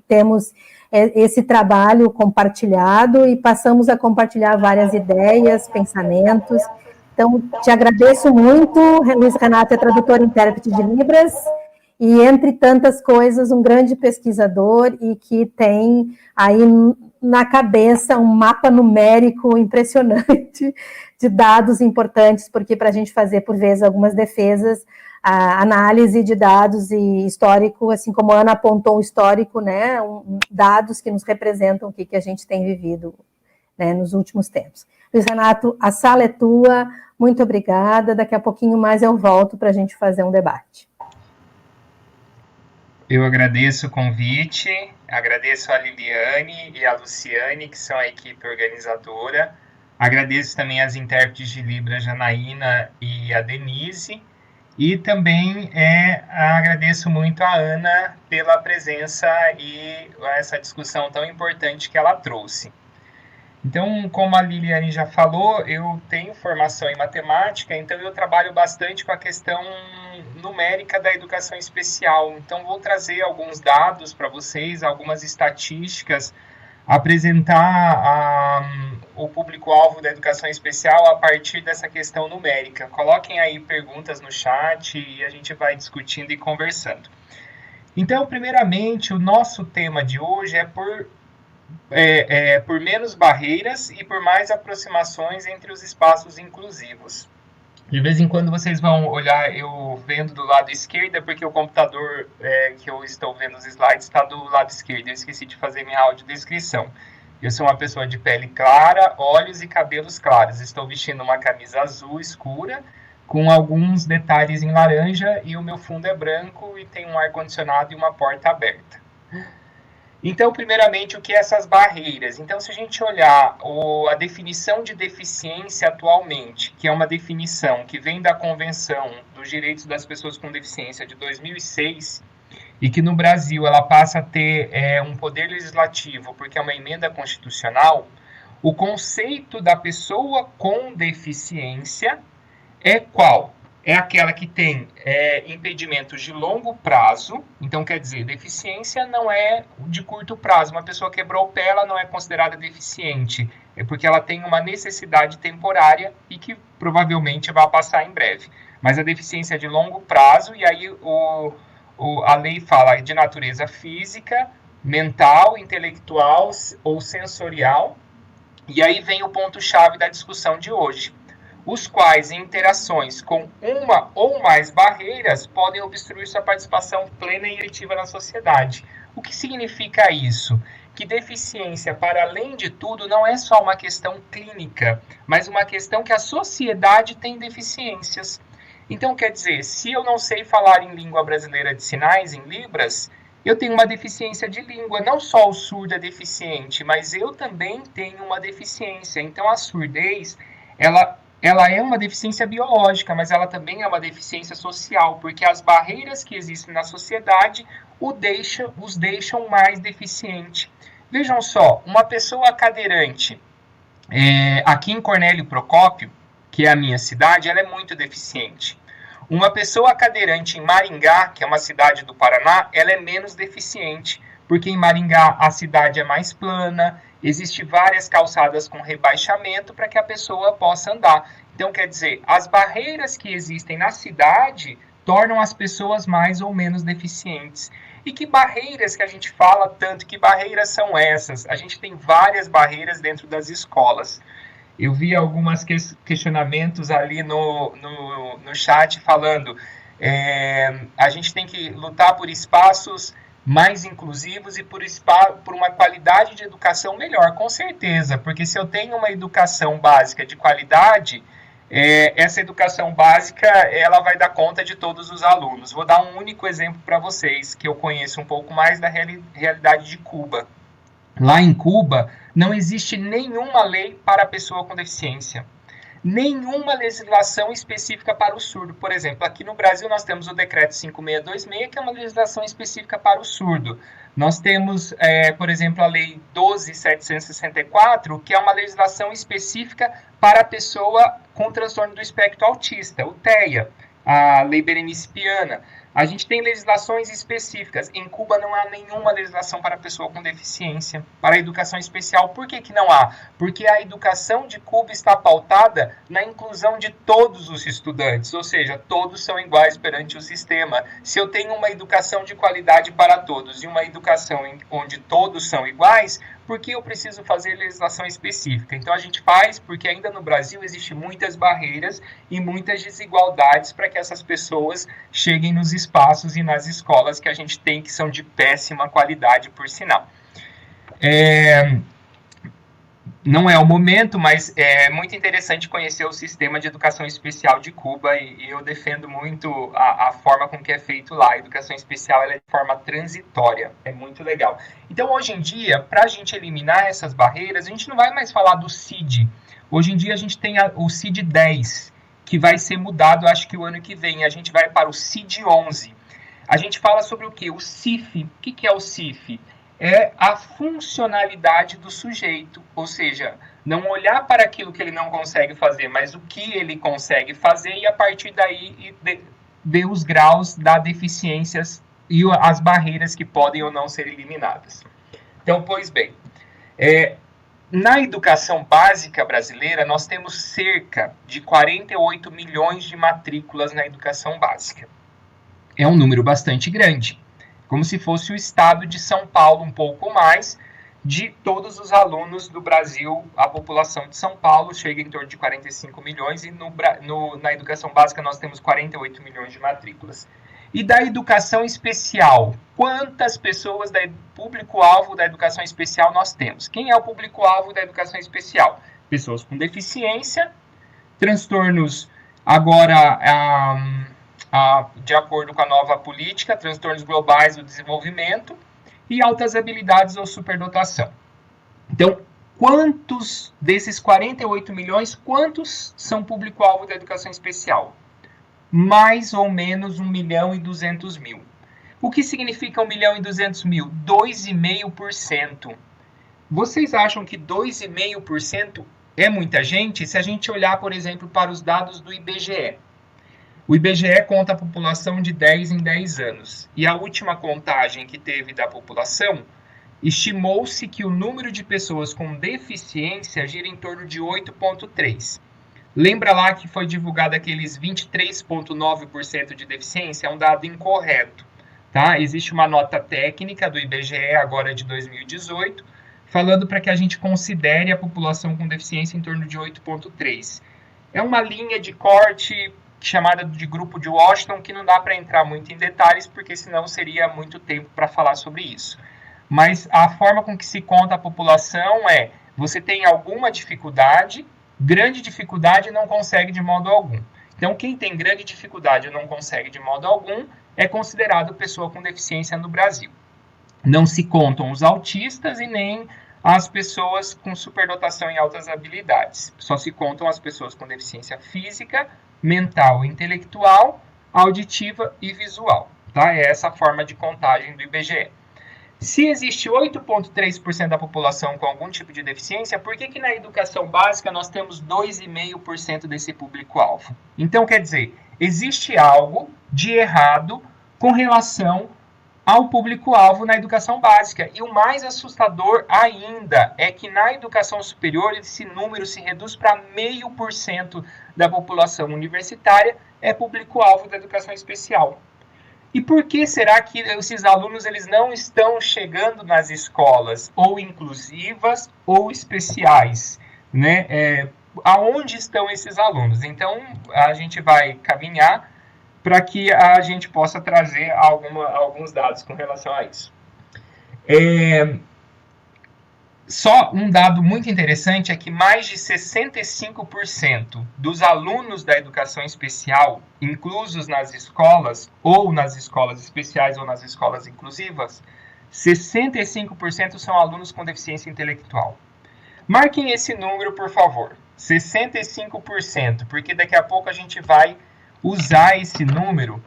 temos esse trabalho compartilhado e passamos a compartilhar várias ideias, pensamentos. Então, te agradeço muito. Luiz Renato é tradutor e intérprete de Libras e, entre tantas coisas, um grande pesquisador e que tem aí na cabeça um mapa numérico impressionante de dados importantes, porque para a gente fazer, por vezes, algumas defesas, a análise de dados e histórico, assim como a Ana apontou o histórico, né, dados que nos representam o que a gente tem vivido, né, nos últimos tempos. Luiz Renato, a sala é tua, muito obrigada, daqui a pouquinho mais eu volto para a gente fazer um debate. Eu agradeço o convite, agradeço a Liliane e a Luciane, que são a equipe organizadora, agradeço também as intérpretes de Libras, Janaína e a Denise, e também agradeço muito a Ana pela presença e essa discussão tão importante que ela trouxe. Então, como a Liliane já falou, eu tenho formação em matemática, então eu trabalho bastante com a questão numérica da educação especial. Então, vou trazer alguns dados para vocês, algumas estatísticas, apresentar o público-alvo da educação especial a partir dessa questão numérica. Coloquem aí perguntas no chat e a gente vai discutindo e conversando. Então, primeiramente, o nosso tema de hoje é por menos barreiras e por mais aproximações entre os espaços inclusivos. De vez em quando vocês vão olhar, eu vendo do lado esquerdo, porque o computador que eu estou vendo os slides está do lado esquerdo. Eu esqueci de fazer minha audiodescrição. Eu sou uma pessoa de pele clara, olhos e cabelos claros. Estou vestindo uma camisa azul escura, com alguns detalhes em laranja, e o meu fundo é branco e tem um ar-condicionado e uma porta aberta. Então, primeiramente, o que é essas barreiras? Então, se a gente olhar a definição de deficiência atualmente, que é uma definição que vem da Convenção dos Direitos das Pessoas com Deficiência de 2006, e que no Brasil ela passa a ter um poder legislativo, porque é uma emenda constitucional, o conceito da pessoa com deficiência é qual? É aquela que tem impedimentos de longo prazo, então quer dizer, deficiência não é de curto prazo. Uma pessoa quebrou o pé, ela não é considerada deficiente, é porque ela tem uma necessidade temporária e que provavelmente vai passar em breve. Mas a deficiência é de longo prazo, e aí a lei fala de natureza física, mental, intelectual ou sensorial, e aí vem o ponto-chave da discussão de hoje, os quais, em interações com uma ou mais barreiras, podem obstruir sua participação plena e efetiva na sociedade. O que significa isso? Que deficiência, para além de tudo, não é só uma questão clínica, mas uma questão que a sociedade tem deficiências. Então, quer dizer, se eu não sei falar em língua brasileira de sinais, em Libras, eu tenho uma deficiência de língua. Não só o surdo é deficiente, mas eu também tenho uma deficiência. Então, a surdez, ela é uma deficiência biológica, mas ela também é uma deficiência social, porque as barreiras que existem na sociedade os deixam mais deficiente. Vejam só, uma pessoa cadeirante, aqui em Cornélio Procópio, que é a minha cidade, ela é muito deficiente. Uma pessoa cadeirante em Maringá, que é uma cidade do Paraná, ela é menos deficiente, porque em Maringá a cidade é mais plana, existem várias calçadas com rebaixamento para que a pessoa possa andar. Então, quer dizer, as barreiras que existem na cidade tornam as pessoas mais ou menos deficientes. E que barreiras que a gente fala tanto? Que barreiras são essas? A gente tem várias barreiras dentro das escolas. Eu vi alguns questionamentos ali no chat falando a gente tem que lutar por espaços mais inclusivos e por uma qualidade de educação melhor, com certeza, porque se eu tenho uma educação básica de qualidade, essa educação básica ela vai dar conta de todos os alunos. Vou dar um único exemplo para vocês, que eu conheço um pouco mais da realidade de Cuba. Lá em Cuba, não existe nenhuma lei para a pessoa com deficiência. Nenhuma legislação específica para o surdo. Por exemplo, aqui no Brasil nós temos o Decreto 5626, que é uma legislação específica para o surdo. Nós temos, por exemplo, a Lei 12.764, que é uma legislação específica para a pessoa com transtorno do espectro autista, o TEA, a Lei Berenice Piana. A gente tem legislações específicas. Em Cuba não há nenhuma legislação para pessoa com deficiência, para a educação especial. Por que não há? Porque a educação de Cuba está pautada na inclusão de todos os estudantes, ou seja, todos são iguais perante o sistema. Se eu tenho uma educação de qualidade para todos e uma educação onde todos são iguais, por que eu preciso fazer legislação específica? Então a gente faz porque ainda no Brasil existem muitas barreiras e muitas desigualdades para que essas pessoas cheguem nos espaços e nas escolas que a gente tem, que são de péssima qualidade, por sinal. Não é o momento, mas é muito interessante conhecer o sistema de educação especial de Cuba e eu defendo muito a forma com que é feito lá. A educação especial ela é de forma transitória, é muito legal. Então, hoje em dia, para a gente eliminar essas barreiras, a gente não vai mais falar do CID. Hoje em dia, a gente tem o CID 10, que vai ser mudado, acho que o ano que vem. A gente vai para o CID 11. A gente fala sobre o quê? O CIF. O que é o CIF? É a funcionalidade do sujeito, ou seja, não olhar para aquilo que ele não consegue fazer, mas o que ele consegue fazer e a partir daí ver os graus da deficiências e as barreiras que podem ou não ser eliminadas. Então, pois bem, na educação básica brasileira, nós temos cerca de 48 milhões de matrículas na educação básica. É um número bastante grande. Como se fosse o estado de São Paulo, um pouco mais, de todos os alunos do Brasil, a população de São Paulo chega em torno de 45 milhões e na educação básica nós temos 48 milhões de matrículas. E da educação especial, quantas pessoas do público-alvo da educação especial nós temos? Quem é o público-alvo da educação especial? Pessoas com deficiência, transtornos agora... de acordo com a nova política, transtornos globais do desenvolvimento e altas habilidades ou superdotação. Então, quantos desses 48 milhões, quantos são público-alvo da educação especial? Mais ou menos 1.200.000. O que significa 1.200.000? 2,5%. Vocês acham que 2,5% é muita gente? Se a gente olhar, por exemplo, para os dados do IBGE. O IBGE conta a população de 10 em 10 anos. E a última contagem que teve da população, estimou-se que o número de pessoas com deficiência gira em torno de 8,3. Lembra lá que foi divulgado aqueles 23,9% de deficiência? É um dado incorreto. Tá? Existe uma nota técnica do IBGE, agora de 2018, falando para que a gente considere a população com deficiência em torno de 8,3. É uma linha de corte chamada de grupo de Washington, que não dá para entrar muito em detalhes, porque senão seria muito tempo para falar sobre isso. Mas a forma com que se conta a população é, você tem alguma dificuldade, grande dificuldade e não consegue de modo algum. Então, quem tem grande dificuldade ou não consegue de modo algum é considerado pessoa com deficiência no Brasil. Não se contam os autistas e nem as pessoas com superdotação em altas habilidades. Só se contam as pessoas com deficiência física, mental, intelectual, auditiva e visual. Tá? É essa a forma de contagem do IBGE. Se existe 8,3% da população com algum tipo de deficiência, por que na educação básica nós temos 2,5% desse público-alvo? Então, quer dizer, existe algo de errado com relação ao público-alvo na educação básica. E o mais assustador ainda é que na educação superior esse número se reduz para 0,5% da população universitária é público-alvo da educação especial. E por que será que esses alunos eles não estão chegando nas escolas ou inclusivas ou especiais, né? Aonde estão esses alunos? Então, a gente vai caminhar para que a gente possa trazer alguns dados com relação a isso. Só um dado muito interessante é que mais de 65% dos alunos da educação especial, inclusos nas escolas, ou nas escolas especiais ou nas escolas inclusivas, 65% são alunos com deficiência intelectual. Marquem esse número, por favor, 65%, porque daqui a pouco a gente vai usar esse número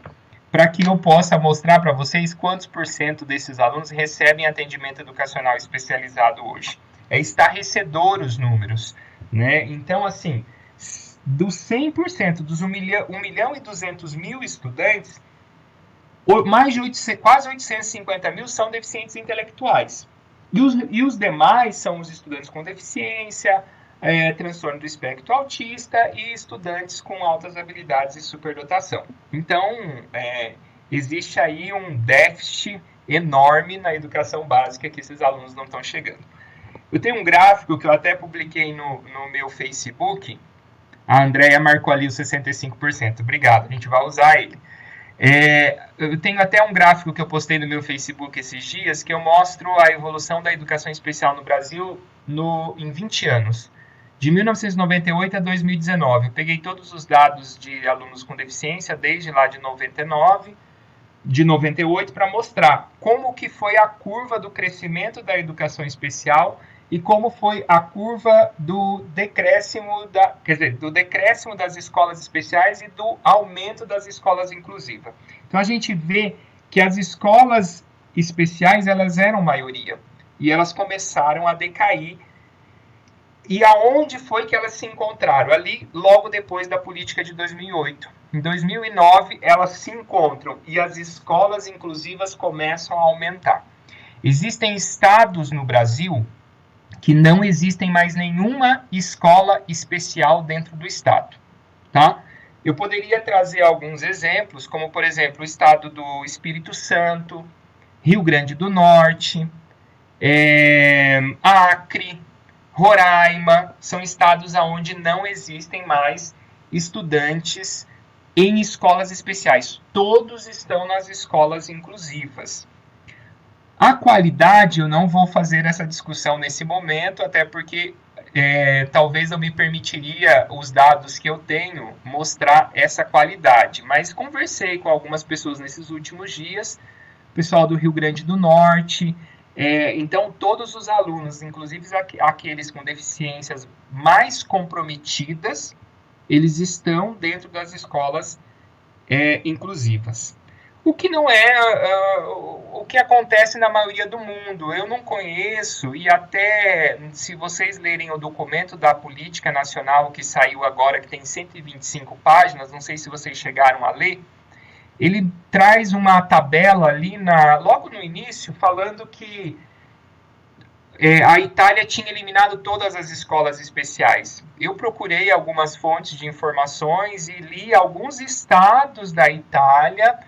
para que eu possa mostrar para vocês quantos por cento desses alunos recebem atendimento educacional especializado hoje. É estarrecedor os números, né? Então, assim, dos 100%, dos 1 milhão e 200 mil estudantes, mais de quase 850 mil são deficientes intelectuais. E os demais são os estudantes com deficiência, transtorno do espectro autista e estudantes com altas habilidades e superdotação. Então, existe aí um déficit enorme na educação básica que esses alunos não estão chegando. Eu tenho um gráfico que eu até publiquei no meu Facebook. A Andrea marcou ali os 65%. Obrigado, a gente vai usar ele. Eu tenho até um gráfico que eu postei no meu Facebook esses dias que eu mostro a evolução da educação especial no Brasil em 20 anos. De 1998 a 2019, eu peguei todos os dados de alunos com deficiência, desde lá de 98, para mostrar como que foi a curva do crescimento da educação especial e como foi a curva do decréscimo das escolas especiais e do aumento das escolas inclusivas. Então, a gente vê que as escolas especiais, elas eram maioria, e elas começaram a decair. E aonde foi que elas se encontraram? Ali, logo depois da política de 2008. Em 2009, elas se encontram e as escolas inclusivas começam a aumentar. Existem estados no Brasil que não existem mais nenhuma escola especial dentro do estado, tá? Eu poderia trazer alguns exemplos, como, por exemplo, o estado do Espírito Santo, Rio Grande do Norte, Acre, Roraima, são estados onde não existem mais estudantes em escolas especiais. Todos estão nas escolas inclusivas. A qualidade, eu não vou fazer essa discussão nesse momento, até porque talvez eu me permitiria, os dados que eu tenho, mostrar essa qualidade. Mas conversei com algumas pessoas nesses últimos dias, pessoal do Rio Grande do Norte. Então, todos os alunos, inclusive aqueles com deficiências mais comprometidas, eles estão dentro das escolas inclusivas. O que não é o que acontece na maioria do mundo. Eu não conheço, e até se vocês lerem o documento da Política Nacional que saiu agora, que tem 125 páginas, não sei se vocês chegaram a ler, ele traz uma tabela ali, logo no início, falando que a Itália tinha eliminado todas as escolas especiais. Eu procurei algumas fontes de informações e li alguns estados da Itália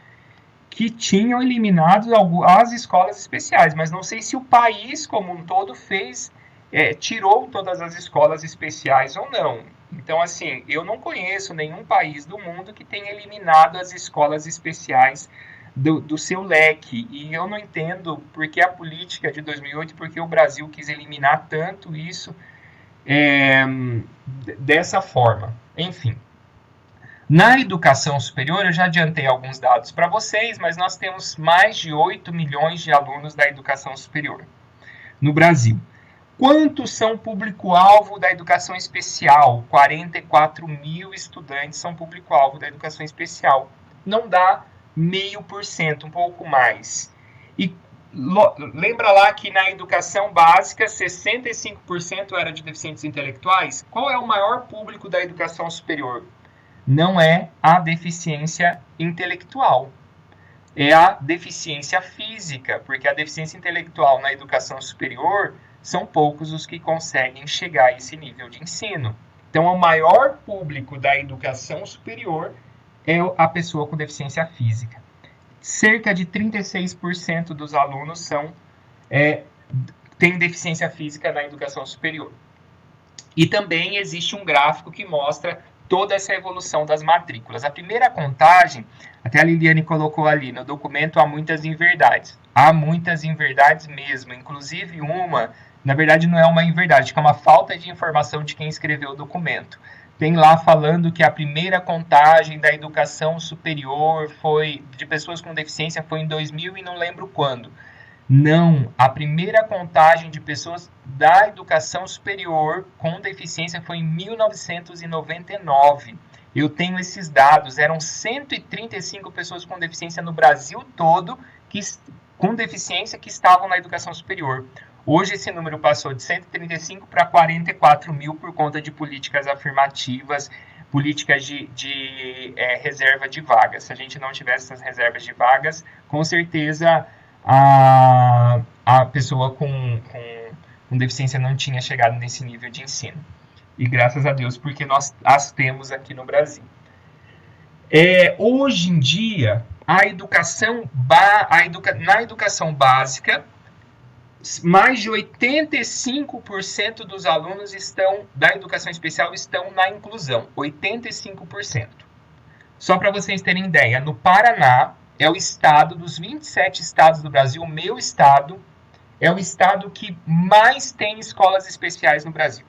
que tinham eliminado as escolas especiais, mas não sei se o país como um todo tirou todas as escolas especiais ou não. Então, assim, eu não conheço nenhum país do mundo que tenha eliminado as escolas especiais do seu leque. E eu não entendo por que a política de 2008, porque o Brasil quis eliminar tanto isso dessa forma. Enfim. Na educação superior, eu já adiantei alguns dados para vocês, mas nós temos mais de 8 milhões de alunos da educação superior no Brasil. Quantos são público-alvo da educação especial? 44 mil estudantes são público-alvo da educação especial. Não dá 0,5%, um pouco mais. E lembra lá que na educação básica, 65% era de deficientes intelectuais? Qual é o maior público da educação superior? Não é a deficiência intelectual, é a deficiência física, porque a deficiência intelectual na educação superior são poucos os que conseguem chegar a esse nível de ensino. Então, o maior público da educação superior é a pessoa com deficiência física. Cerca de 36% dos alunos têm deficiência física na educação superior. E também existe um gráfico que mostra toda essa evolução das matrículas. A primeira contagem, até a Liliane colocou ali, no documento há muitas inverdades. Há muitas inverdades mesmo, inclusive uma, na verdade não é uma inverdade, é uma falta de informação de quem escreveu o documento. Tem lá falando que a primeira contagem da educação superior de pessoas com deficiência foi em 2000 e não lembro quando. Não, a primeira contagem de pessoas da educação superior com deficiência foi em 1999. Eu tenho esses dados, eram 135 pessoas com deficiência no Brasil todo com deficiência que estavam na educação superior. Hoje esse número passou de 135 para 44 mil por conta de políticas afirmativas, políticas de reserva de vagas. Se a gente não tivesse essas reservas de vagas, com certeza a pessoa com deficiência não tinha chegado nesse nível de ensino. E graças a Deus, porque nós as temos aqui no Brasil. Hoje em dia, na educação básica, mais de 85% dos alunos da educação especial estão na inclusão. 85%. Só para vocês terem ideia, no Paraná, é o estado, dos 27 estados do Brasil, o meu estado é o estado que mais tem escolas especiais no Brasil.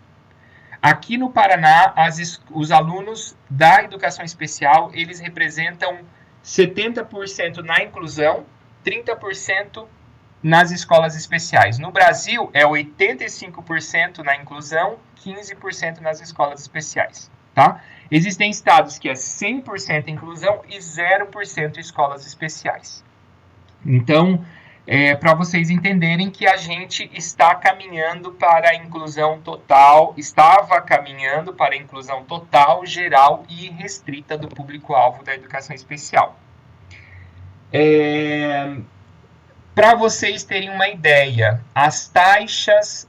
Aqui no Paraná, os alunos da educação especial, eles representam 70% na inclusão, 30% nas escolas especiais. No Brasil, é 85% na inclusão, 15% nas escolas especiais. Tá? Existem estados que é 100% inclusão e 0% escolas especiais. Então, para vocês entenderem que a gente está caminhando para a inclusão total, estava caminhando para a inclusão total, geral e restrita do público-alvo da educação especial. Para vocês terem uma ideia, as taxas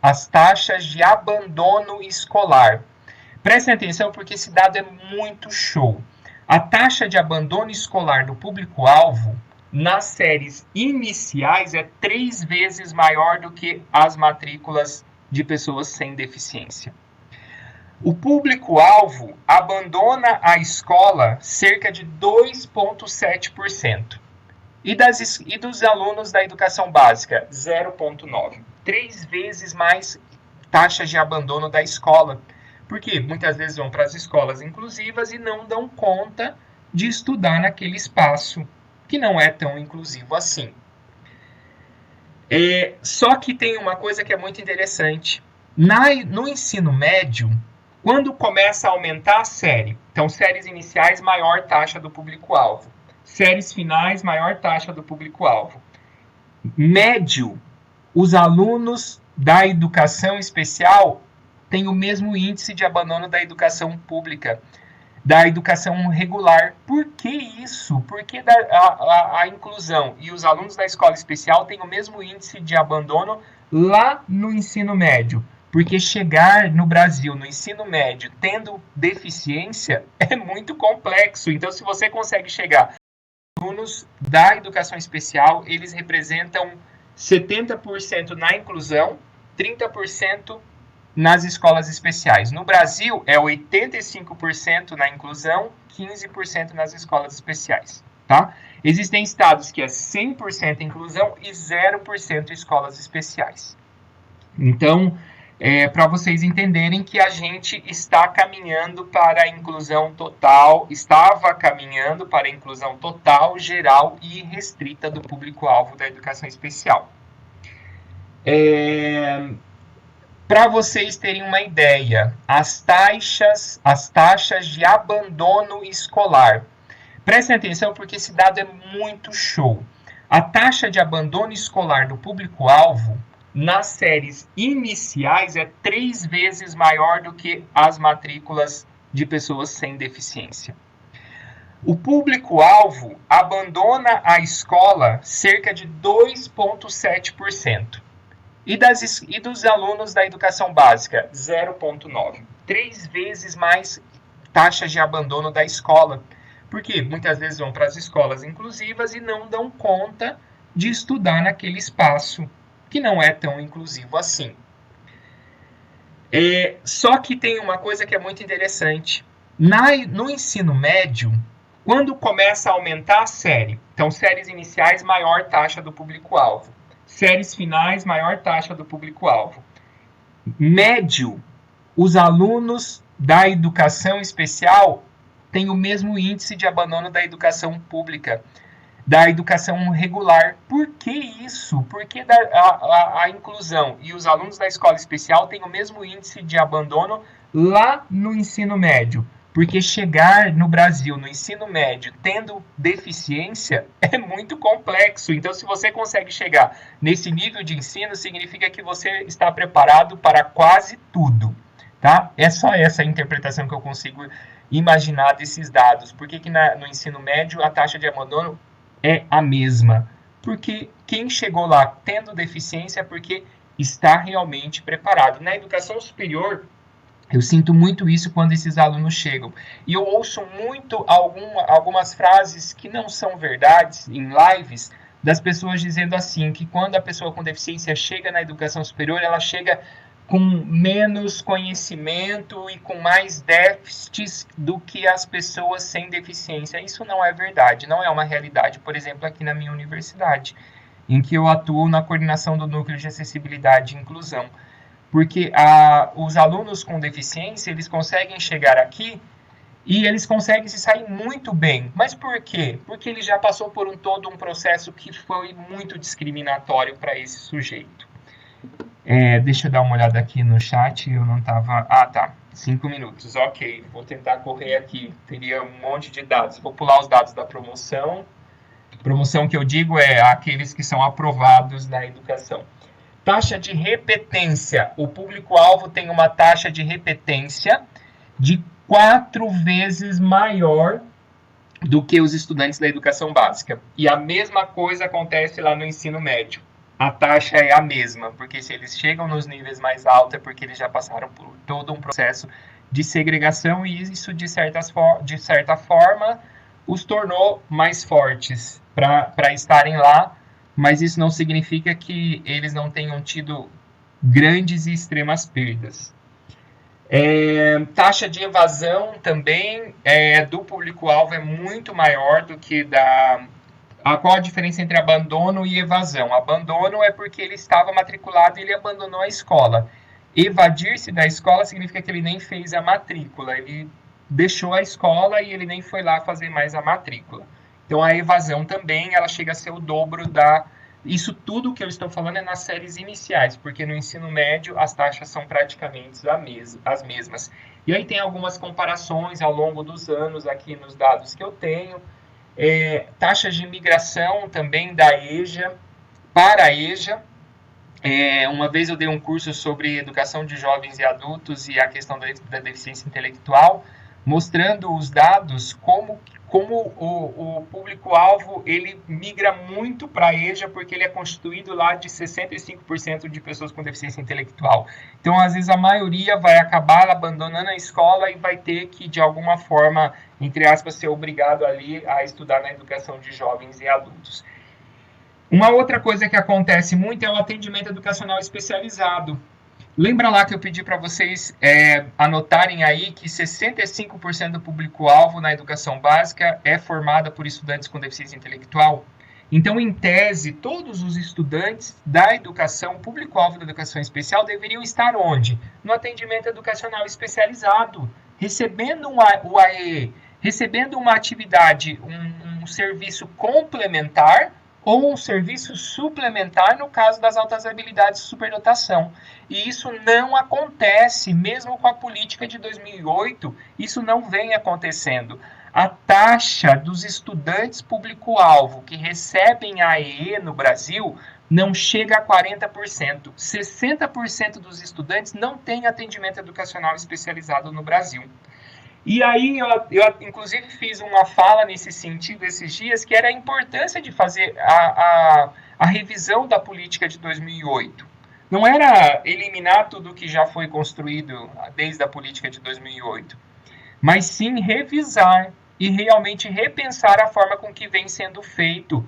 de abandono escolar. Prestem atenção porque esse dado é muito show. A taxa de abandono escolar do público-alvo nas séries iniciais é 3 vezes maior do que as matrículas de pessoas sem deficiência. O público-alvo abandona a escola cerca de 2,7%. E dos alunos da educação básica, 0,9%. 3 vezes mais taxa de abandono da escola. Porque muitas vezes vão para as escolas inclusivas e não dão conta de estudar naquele espaço que não é tão inclusivo assim. Só que tem uma coisa que é muito interessante. No ensino médio, quando começa a aumentar a série, então séries iniciais, maior taxa do público-alvo. Séries finais, maior taxa do público-alvo. Médio, os alunos da educação especial têm o mesmo índice de abandono da educação pública, da educação regular. Por que isso? Por que a inclusão e os alunos da escola especial têm o mesmo índice de abandono lá no ensino médio? Porque chegar no Brasil, no ensino médio, tendo deficiência, é muito complexo. Então, se você consegue chegar... Alunos da educação especial, eles representam 70% na inclusão, 30% nas escolas especiais. No Brasil, é 85% na inclusão, 15% nas escolas especiais. Tá? Existem estados que é 100% inclusão e 0% escolas especiais. Então, para vocês entenderem que a gente está caminhando para a inclusão total, estava caminhando para a inclusão total, geral e restrita do público-alvo da educação especial. Para vocês terem uma ideia, as taxas de abandono escolar. Prestem atenção porque esse dado é muito show. A taxa de abandono escolar do público-alvo nas séries iniciais é 3 vezes maior do que as matrículas de pessoas sem deficiência. O público-alvo abandona a escola cerca de 2,7%. E dos alunos da educação básica, 0,9%. 3 vezes mais taxas de abandono da escola. Porque muitas vezes vão para as escolas inclusivas e não dão conta de estudar naquele espaço que não é tão inclusivo assim. Só que tem uma coisa que é muito interessante. No ensino médio, quando começa a aumentar a série, então séries iniciais, maior taxa do público-alvo. Séries finais, maior taxa do público-alvo. Médio, os alunos da educação especial têm o mesmo índice de abandono da educação pública, da educação regular. Por que isso? Por que a inclusão e os alunos da escola especial têm o mesmo índice de abandono lá no ensino médio? Porque chegar no Brasil, no ensino médio, tendo deficiência, é muito complexo. Então, se você consegue chegar nesse nível de ensino, significa que você está preparado para quase tudo, tá? É só essa interpretação que eu consigo imaginar desses dados. Por que no ensino médio a taxa de abandono é a mesma? Porque quem chegou lá tendo deficiência é porque está realmente preparado. Na educação superior, eu sinto muito isso quando esses alunos chegam. E eu ouço muito algumas frases que não são verdades em lives, das pessoas dizendo assim, que quando a pessoa com deficiência chega na educação superior, ela chega com menos conhecimento e com mais déficits do que as pessoas sem deficiência. Isso não é verdade, não é uma realidade. Por exemplo, aqui na minha universidade, em que eu atuo na coordenação do Núcleo de Acessibilidade e Inclusão. Porque os alunos com deficiência, eles conseguem chegar aqui e eles conseguem se sair muito bem. Mas por quê? Porque ele já passou por todo um processo que foi muito discriminatório para esse sujeito. Deixa eu dar uma olhada aqui no chat, eu não estava... Ah, tá, 5 minutos, ok, vou tentar correr aqui, teria um monte de dados. Vou pular os dados da promoção. Promoção que eu digo é aqueles que são aprovados na educação. Taxa de repetência. O público-alvo tem uma taxa de repetência de 4 vezes maior do que os estudantes da educação básica. E a mesma coisa acontece lá no ensino médio. A taxa é a mesma, porque se eles chegam nos níveis mais altos é porque eles já passaram por todo um processo de segregação e isso, de certa forma, os tornou mais fortes para estarem lá, mas isso não significa que eles não tenham tido grandes e extremas perdas. Taxa de evasão também do público-alvo é muito maior do que qual a diferença entre abandono e evasão? Abandono é porque ele estava matriculado e ele abandonou a escola. Evadir-se da escola significa que ele nem fez a matrícula, ele deixou a escola e ele nem foi lá fazer mais a matrícula. Então a evasão também, ela chega a ser o dobro Isso tudo que eu estou falando é nas séries iniciais, porque no ensino médio as taxas são praticamente as mesmas. E aí tem algumas comparações ao longo dos anos aqui nos dados que eu tenho. Taxas de migração também da EJA para a EJA. Uma vez eu dei um curso sobre educação de jovens e adultos e a questão da deficiência intelectual, mostrando os dados como o público-alvo ele migra muito para a EJA, porque ele é constituído lá de 65% de pessoas com deficiência intelectual. Então, às vezes, a maioria vai acabar abandonando a escola e vai ter que, de alguma forma, entre aspas, ser obrigado ali a estudar na educação de jovens e adultos. Uma outra coisa que acontece muito é o atendimento educacional especializado. Lembra lá que eu pedi para vocês anotarem aí que 65% do público-alvo na educação básica é formada por estudantes com deficiência intelectual? Então, em tese, todos os estudantes da educação, público-alvo da educação especial, deveriam estar onde? No atendimento educacional especializado, recebendo o AE, recebendo uma atividade, um serviço complementar ou um serviço suplementar no caso das altas habilidades de superdotação. E isso não acontece, mesmo com a política de 2008, isso não vem acontecendo. A taxa dos estudantes público-alvo que recebem AEE no Brasil não chega a 40%. 60% dos estudantes não têm atendimento educacional especializado no Brasil. E aí, eu inclusive fiz uma fala nesse sentido esses dias, que era a importância de fazer a revisão da política de 2008. Não era eliminar tudo que já foi construído desde a política de 2008, mas sim revisar e realmente repensar a forma com que vem sendo feito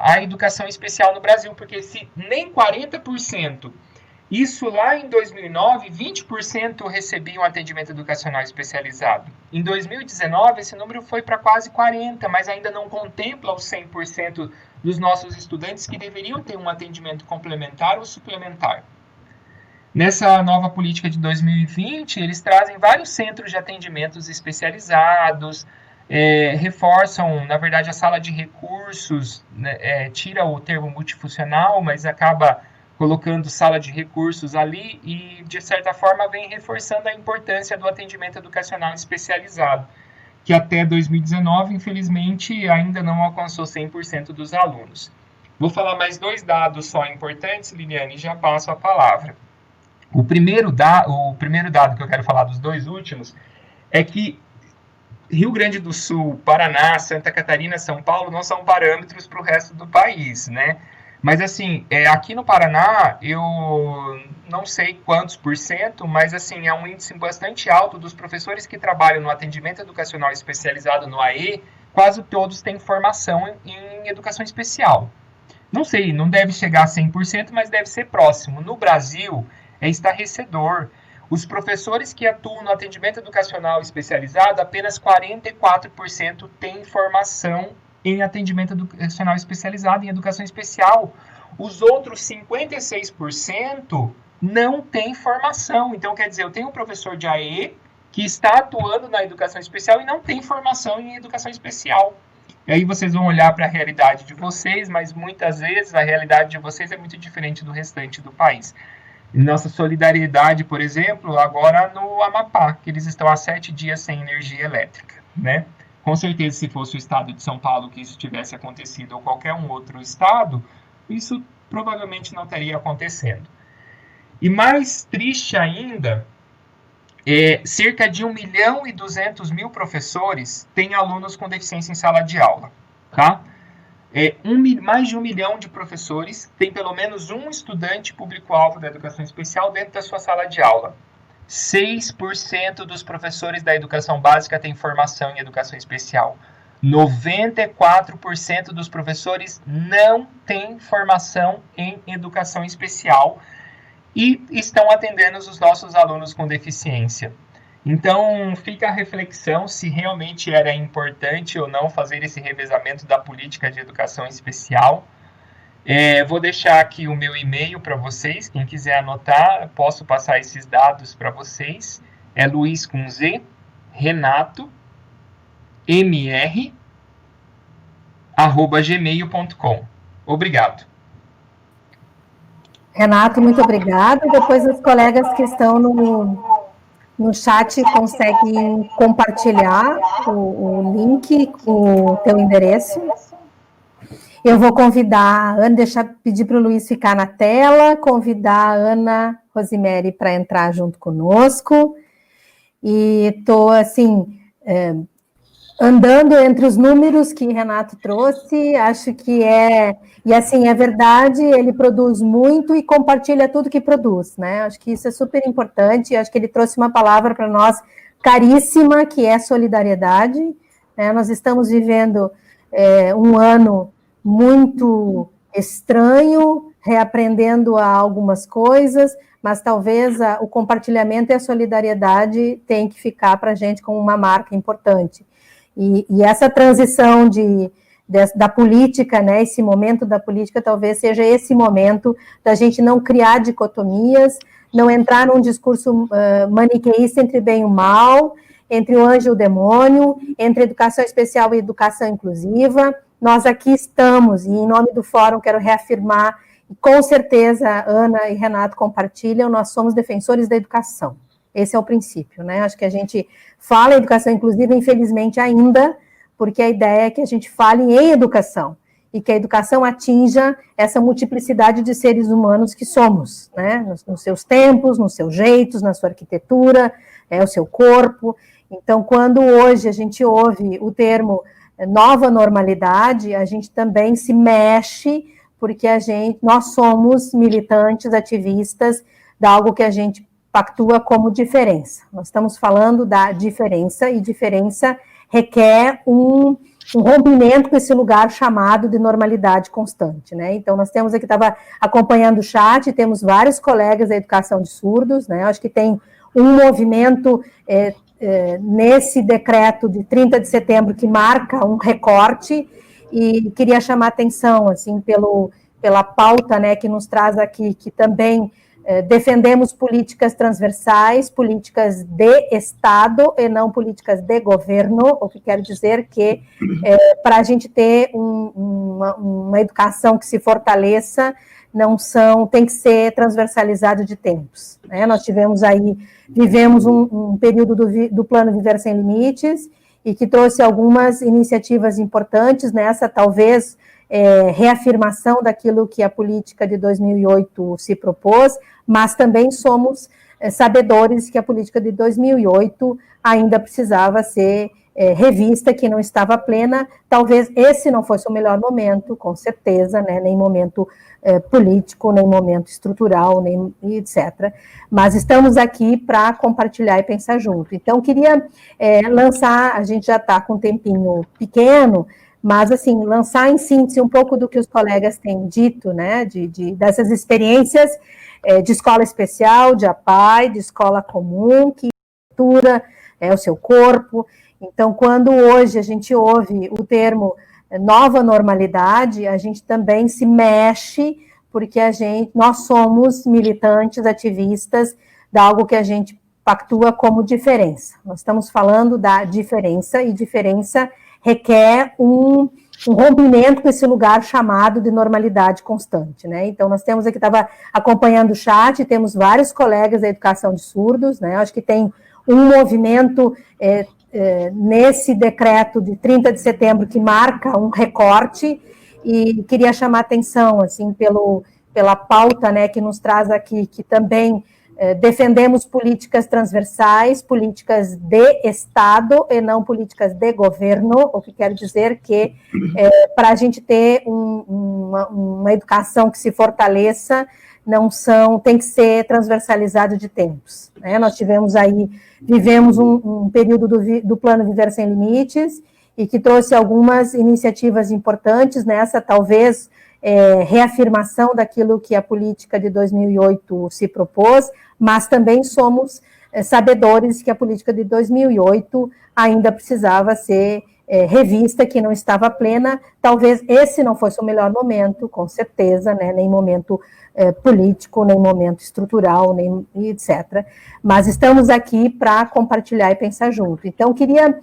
a educação especial no Brasil, porque se nem 40%, isso lá em 2009, 20% recebiam atendimento educacional especializado. Em 2019, esse número foi para quase 40%, mas ainda não contempla os 100% dos nossos estudantes que deveriam ter um atendimento complementar ou suplementar. Nessa nova política de 2020, eles trazem vários centros de atendimentos especializados, reforçam, na verdade, a sala de recursos, né, tira o termo multifuncional, mas acaba colocando sala de recursos ali e, de certa forma, vem reforçando a importância do atendimento educacional especializado, que até 2019, infelizmente, ainda não alcançou 100% dos alunos. Vou falar mais 2 dados só importantes, Liliane, e já passo a palavra. O primeiro dado que eu quero falar dos 2 últimos é que Rio Grande do Sul, Paraná, Santa Catarina, São Paulo não são parâmetros para o resto do país, né? Mas, assim, aqui no Paraná, eu não sei quantos %, mas, assim, é um índice bastante alto dos professores que trabalham no atendimento educacional especializado no AE, quase todos têm formação em educação especial. Não sei, não deve chegar a 100%, mas deve ser próximo. No Brasil, é estarrecedor. Os professores que atuam no atendimento educacional especializado, apenas 44% têm formação em atendimento educacional especializado, em educação especial. Os outros 56% não têm formação. Então, quer dizer, eu tenho um professor de AE que está atuando na educação especial e não tem formação em educação especial. E aí vocês vão olhar para a realidade de vocês, mas muitas vezes a realidade de vocês é muito diferente do restante do país. Nossa solidariedade, por exemplo, agora no Amapá, que eles estão há 7 dias sem energia elétrica, né? Com certeza, se fosse o estado de São Paulo que isso tivesse acontecido, ou qualquer um outro estado, isso provavelmente não estaria acontecendo. E mais triste ainda, cerca de 1.200.000 professores têm alunos com deficiência em sala de aula, tá? Mais de 1 milhão de professores têm pelo menos um estudante público-alvo da educação especial dentro da sua sala de aula. 6% dos professores da educação básica têm formação em educação especial. 94% dos professores não têm formação em educação especial e estão atendendo os nossos alunos com deficiência. Então, fica a reflexão se realmente era importante ou não fazer esse revezamento da política de educação especial. Vou deixar aqui o meu e-mail para vocês, quem quiser anotar, posso passar esses dados para vocês. É Luiz com Z, Renato, mr@gmail.com. Obrigado. Renato, muito obrigado. Depois os colegas que estão no chat conseguem compartilhar o link com o teu endereço. Eu vou convidar a Ana, pedir para o Luiz ficar na tela, convidar a Ana Rosemary para entrar junto conosco. E estou, assim, andando entre os números que Renato trouxe, acho que e assim, é verdade, ele produz muito e compartilha tudo que produz, né? Acho que isso é super importante, acho que ele trouxe uma palavra para nós caríssima, que é solidariedade, né? Nós estamos vivendo um ano muito estranho, reaprendendo algumas coisas, mas talvez o compartilhamento e a solidariedade tem que ficar para a gente como uma marca importante. E essa transição de da política, né, esse momento da política talvez seja esse momento da gente não criar dicotomias, não entrar num discurso maniqueísta entre bem e o mal, entre o anjo e o demônio, entre educação especial e educação inclusiva. Nós aqui estamos, e em nome do Fórum quero reafirmar, e com certeza Ana e Renato compartilham, nós somos defensores da educação. Esse é o princípio, né? Acho que a gente fala em educação inclusiva, infelizmente ainda, porque a ideia é que a gente fale em educação, e que a educação atinja essa multiplicidade de seres humanos que somos, né? Nos seus tempos, nos seus jeitos, na sua arquitetura, o seu corpo. Então, quando hoje a gente ouve o termo nova normalidade, a gente também se mexe, porque nós somos militantes, ativistas, de algo que a gente pactua como diferença. Nós estamos falando da diferença, e diferença requer um rompimento com esse lugar chamado de normalidade constante, né? Então, nós temos aqui, estava acompanhando o chat, temos vários colegas da educação de surdos, né? Acho que tem um movimento nesse decreto de 30 de setembro que marca um recorte, e queria chamar a atenção, assim, pela pauta, né, que nos traz aqui, que também defendemos políticas transversais, políticas de Estado e não políticas de governo, o que quer dizer que para a gente ter uma educação que se fortaleça, tem que ser transversalizado de tempos, né? Nós vivemos um período do Plano Viver Sem Limites, e que trouxe algumas iniciativas importantes nessa, talvez, reafirmação daquilo que a política de 2008 se propôs, mas também somos sabedores que a política de 2008 ainda precisava ser revista, que não estava plena. Talvez esse não fosse o melhor momento, com certeza, né, nem momento político, nem momento estrutural, nem etc. Mas estamos aqui para compartilhar e pensar junto. Então, queria lançar, a gente já está com um tempinho pequeno, mas, assim, lançar em síntese um pouco do que os colegas têm dito, né, dessas experiências de escola especial, de APAE, de escola comum, que cultura o seu corpo. Então, quando hoje a gente ouve o termo nova normalidade, a gente também se mexe, porque nós somos militantes, ativistas, de algo que a gente pactua como diferença. Nós estamos falando da diferença, e diferença requer um rompimento com esse lugar chamado de normalidade constante, né? Então, nós temos aqui, estava acompanhando o chat, temos vários colegas da educação de surdos, né? Acho que tem um movimento nesse decreto de 30 de setembro que marca um recorte, e queria chamar a atenção, assim, pela pauta, né, que nos traz aqui, que também defendemos políticas transversais, políticas de Estado e não políticas de governo, o que quer dizer que para a gente ter uma educação que se fortaleça, tem que ser transversalizado de tempos, né? Nós vivemos um período do Plano Viver Sem Limites, e que trouxe algumas iniciativas importantes nessa, talvez, reafirmação daquilo que a política de 2008 se propôs, mas também somos sabedores que a política de 2008 ainda precisava ser revista, que não estava plena. Talvez esse não fosse o melhor momento, com certeza, né, nem momento político, nem momento estrutural, nem etc. Mas estamos aqui para compartilhar e pensar junto. Então, queria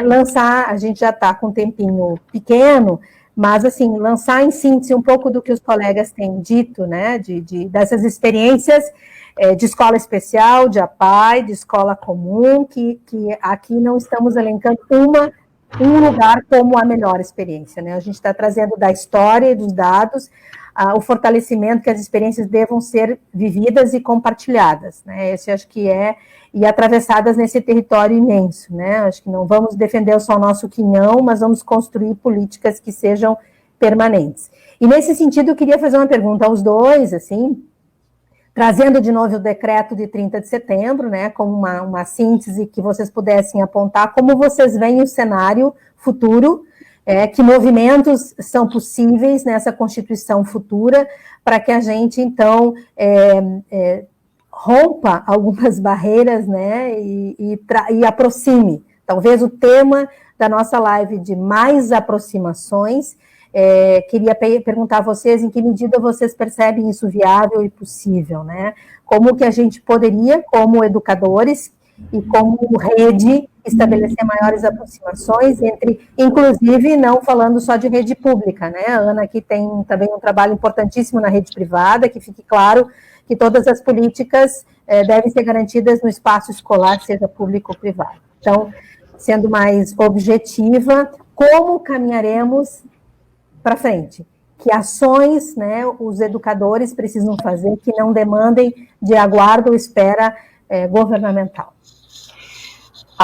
lançar, a gente já está com um tempinho pequeno, mas, assim, lançar em síntese um pouco do que os colegas têm dito, né, dessas experiências de escola especial, de APAE, de escola comum, que aqui não estamos elencando um lugar como a melhor experiência, né? A gente está trazendo da história e dos dados o fortalecimento que as experiências devam ser vividas e compartilhadas, né? Esse acho que e atravessadas nesse território imenso, né? Acho que não vamos defender só o nosso quinhão, mas vamos construir políticas que sejam permanentes. E nesse sentido, eu queria fazer uma pergunta aos dois, assim, trazendo de novo o decreto de 30 de setembro, né, como uma síntese que vocês pudessem apontar, como vocês veem o cenário futuro, que movimentos são possíveis nessa Constituição futura, para que a gente, então, rompa algumas barreiras, né, e aproxime talvez o tema da nossa live de mais aproximações. Queria perguntar a vocês em que medida vocês percebem isso viável e possível, né? Como que a gente poderia, como educadores e como rede, estabelecer maiores aproximações entre, inclusive, não falando só de rede pública, né? A Ana aqui tem também um trabalho importantíssimo na rede privada, que fique claro que todas as políticas devem ser garantidas no espaço escolar, seja público ou privado. Então, sendo mais objetiva, como caminharemos para frente? Que ações, né, os educadores precisam fazer que não demandem de aguardo ou espera governamental?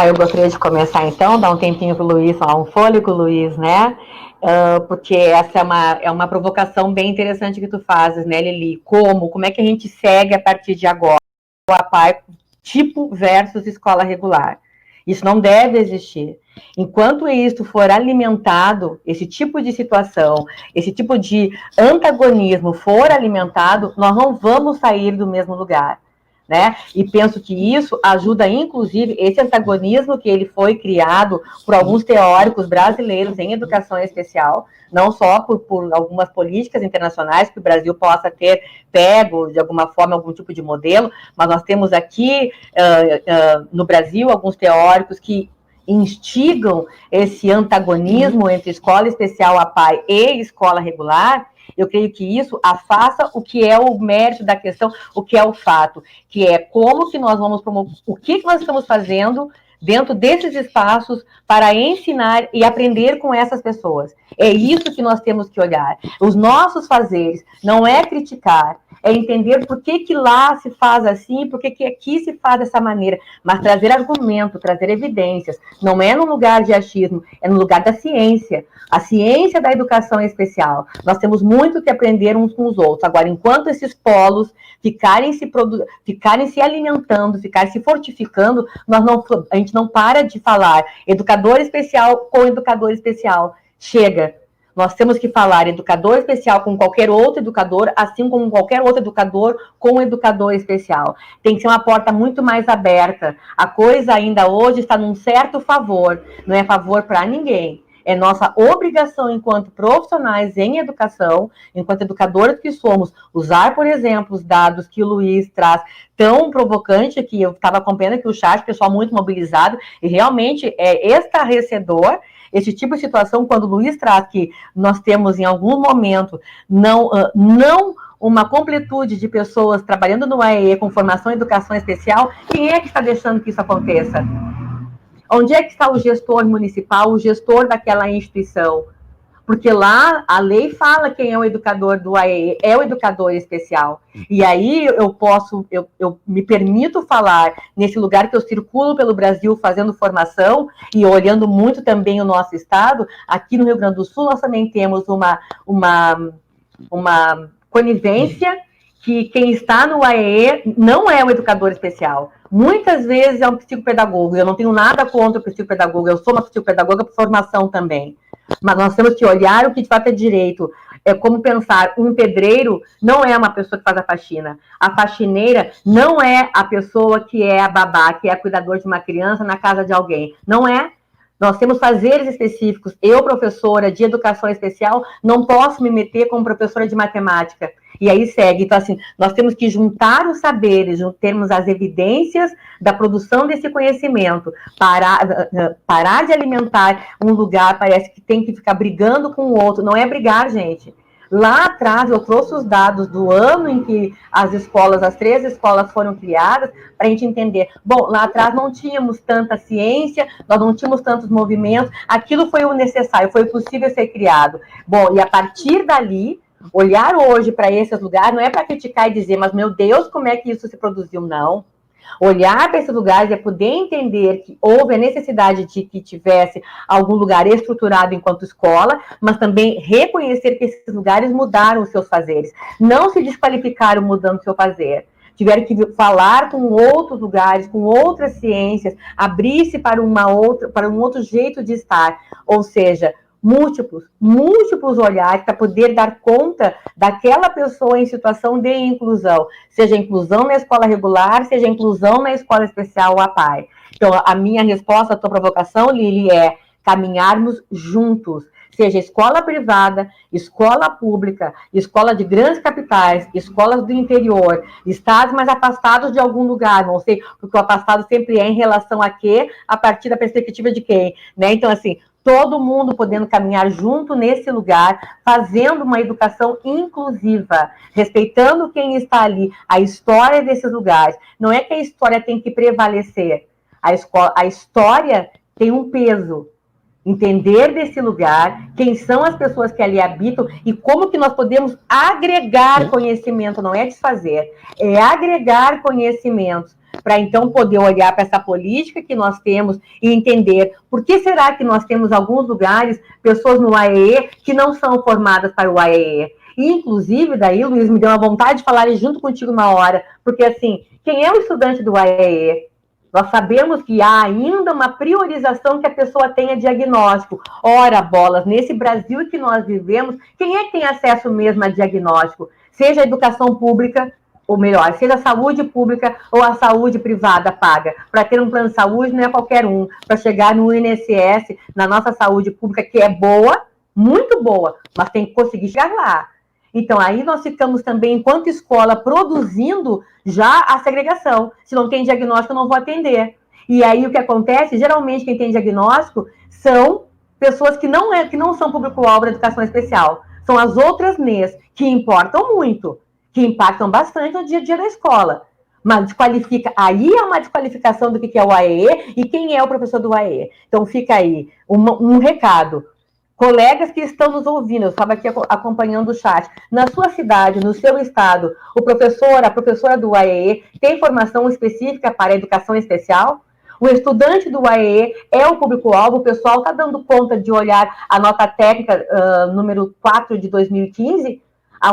Eu gostaria de começar, então, dar um tempinho para o Luiz, falar um fôlego, Luiz, né? Porque essa é uma provocação bem interessante que tu fazes, né, Lili? Como é que a gente segue a partir de agora? O APAE tipo versus escola regular. Isso não deve existir. Enquanto isso for alimentado, esse tipo de situação, esse tipo de antagonismo for alimentado, nós não vamos sair do mesmo lugar, né? E penso que isso ajuda, inclusive, esse antagonismo que ele foi criado por alguns teóricos brasileiros em educação especial, não só por algumas políticas internacionais que o Brasil possa ter pego, de alguma forma, algum tipo de modelo, mas nós temos aqui, no Brasil, alguns teóricos que instigam esse antagonismo entre escola especial APAE e escola regular. Eu creio que isso afasta o que é o mérito da questão, o que é o fato, que é como que nós vamos promover, o que nós estamos fazendo dentro desses espaços para ensinar e aprender com essas pessoas. É isso que nós temos que olhar. Os nossos fazeres não é criticar, é entender por que lá se faz assim, por que aqui se faz dessa maneira, mas trazer argumento, trazer evidências. Não é no lugar de achismo, é no lugar da ciência. A ciência da educação especial. Nós temos muito que aprender uns com os outros. Agora, enquanto esses polos ficarem se alimentando, ficarem se fortificando, a gente não para de falar educador especial com educador especial. Chega. Nós temos que falar educador especial com qualquer outro educador, assim como qualquer outro educador com educador especial. Tem que ser uma porta muito mais aberta. A coisa ainda hoje está num certo favor, não é favor para ninguém. É nossa obrigação, enquanto profissionais em educação, enquanto educadores que somos, usar, por exemplo, os dados que o Luiz traz, tão provocante, que eu estava acompanhando aqui o chat, pessoal muito mobilizado, e realmente é estarrecedor esse tipo de situação, quando o Luiz traz que nós temos, em algum momento, não uma completude de pessoas trabalhando no AEE com formação em educação especial. Quem é que está deixando que isso aconteça? Onde é que está o gestor municipal, o gestor daquela instituição? Porque lá a lei fala quem é o educador do AEE, é o educador especial. E aí eu me permito falar nesse lugar que eu circulo pelo Brasil fazendo formação e olhando muito também o nosso estado. Aqui no Rio Grande do Sul nós também temos uma conivência que quem está no AEE não é o educador especial. Muitas vezes é um psicopedagogo. Eu não tenho nada contra o psicopedagogo, eu sou uma psicopedagoga por formação também. Mas nós temos que olhar o que de fato é direito. É como pensar, um pedreiro não é uma pessoa que faz a faxina. A faxineira não é a pessoa que é a babá, que é a cuidadora de uma criança na casa de alguém. Não é. Nós temos fazeres específicos. Eu, professora de educação especial, não posso me meter como professora de matemática. E aí segue. Então, assim, nós temos que juntar os saberes, termos as evidências da produção desse conhecimento, parar de alimentar um lugar, parece que tem que ficar brigando com o outro. Não é brigar, gente. Lá atrás, eu trouxe os dados do ano em que as 3 escolas foram criadas, para a gente entender. Bom, lá atrás não tínhamos tanta ciência, nós não tínhamos tantos movimentos, aquilo foi o necessário, foi possível ser criado. Bom, e a partir dali, olhar hoje para esses lugares, não é para criticar e dizer, mas meu Deus, como é que isso se produziu? Não. Olhar para esses lugares é poder entender que houve a necessidade de que tivesse algum lugar estruturado enquanto escola, mas também reconhecer que esses lugares mudaram os seus fazeres. Não se desqualificaram mudando o seu fazer. Tiveram que falar com outros lugares, com outras ciências, abrir-se para um outro jeito de estar. Ou seja, múltiplos olhares para poder dar conta daquela pessoa em situação de inclusão, seja inclusão na escola regular, seja inclusão na escola especial ou APAE. Então, a minha resposta à tua provocação, Lili, é caminharmos juntos, seja escola privada, escola pública, escola de grandes capitais, escolas do interior, estados mais afastados de algum lugar, não sei, porque o afastado sempre é em relação a quê? A partir da perspectiva de quem, né? Então, assim, todo mundo podendo caminhar junto nesse lugar, fazendo uma educação inclusiva, respeitando quem está ali, a história desses lugares. Não é que a história tem que prevalecer, a história tem um peso. Entender desse lugar, quem são as pessoas que ali habitam e como que nós podemos agregar conhecimento, não é desfazer, é agregar conhecimentos, para então poder olhar para essa política que nós temos e entender por que será que nós temos alguns lugares, pessoas no AEE que não são formadas para o AEE. E, inclusive, daí, Luiz, me deu uma vontade de falar junto contigo uma hora, porque, assim, quem é o estudante do AEE? Nós sabemos que há ainda uma priorização que a pessoa tenha diagnóstico. Ora, bolas, nesse Brasil que nós vivemos, quem é que tem acesso mesmo a diagnóstico? Seja a educação pública, ou melhor, seja a saúde pública ou a saúde privada paga. Para ter um plano de saúde não é qualquer um. Para chegar no INSS, na nossa saúde pública, que é boa, muito boa, mas tem que conseguir chegar lá. Então, aí nós ficamos também, enquanto escola, produzindo já a segregação. Se não tem diagnóstico, eu não vou atender. E aí, o que acontece? Geralmente, quem tem diagnóstico são pessoas que não são público-alvo da educação especial. São as outras NES, que importam muito, que impactam bastante no dia a dia da escola. Mas desqualifica, aí é uma desqualificação do que é o AEE e quem é o professor do AEE. Então, fica aí um recado. Colegas que estão nos ouvindo, eu estava aqui acompanhando o chat, na sua cidade, no seu estado, o professor, a professora do AEE tem formação específica para a educação especial? O estudante do AEE é o público-alvo, o pessoal está dando conta de olhar a nota técnica número 4 de 2015,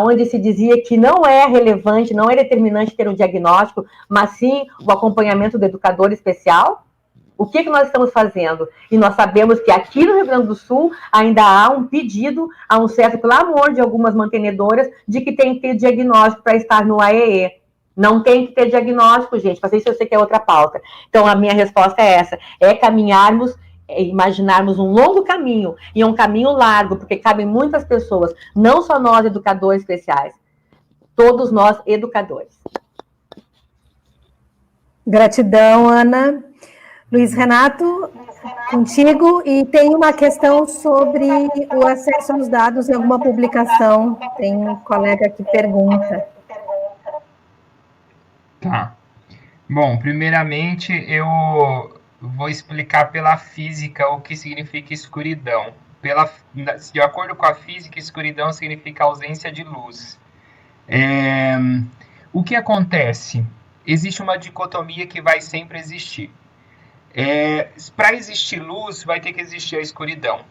onde se dizia que não é relevante, não é determinante ter um diagnóstico, mas sim o acompanhamento do educador especial? O que nós estamos fazendo? E nós sabemos que aqui no Rio Grande do Sul ainda há um pedido, há um certo clamor de algumas mantenedoras de que tem que ter diagnóstico para estar no AEE. Não tem que ter diagnóstico, gente, mas isso eu sei que é outra pauta. Então, a minha resposta é essa, é caminharmos, imaginarmos um longo caminho, e um caminho largo, porque cabem muitas pessoas, não só nós, educadores especiais, todos nós, educadores. Gratidão, Ana. Luiz Renato, contigo, e tem uma questão sobre o acesso aos dados em alguma publicação. Tem um colega que pergunta. Tá. Bom, primeiramente eu vou explicar pela física o que significa escuridão. De acordo com a física, escuridão significa ausência de luz. O que acontece? Existe uma dicotomia que vai sempre existir. Para existir luz, vai ter que existir a escuridão.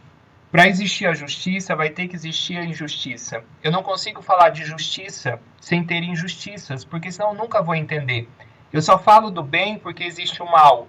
Para existir a justiça, vai ter que existir a injustiça. Eu não consigo falar de justiça sem ter injustiças, porque senão eu nunca vou entender. Eu só falo do bem porque existe o mal.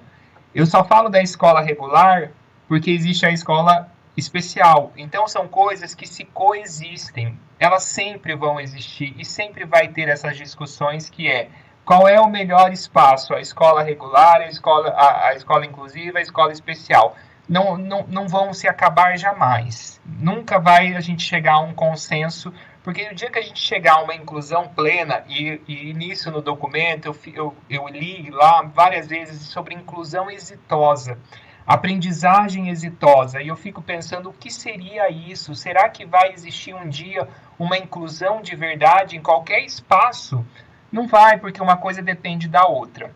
Eu só falo da escola regular porque existe a escola especial. Então, são coisas que se coexistem. Elas sempre vão existir e sempre vai ter essas discussões que qual é o melhor espaço? A escola regular, a escola inclusiva, a escola especial. Não vão se acabar jamais. Nunca vai a gente chegar a um consenso, porque o dia que a gente chegar a uma inclusão plena, e nisso no documento eu li lá várias vezes sobre inclusão exitosa, aprendizagem exitosa, e eu fico pensando o que seria isso? Será que vai existir um dia uma inclusão de verdade em qualquer espaço? Não vai, porque uma coisa depende da outra.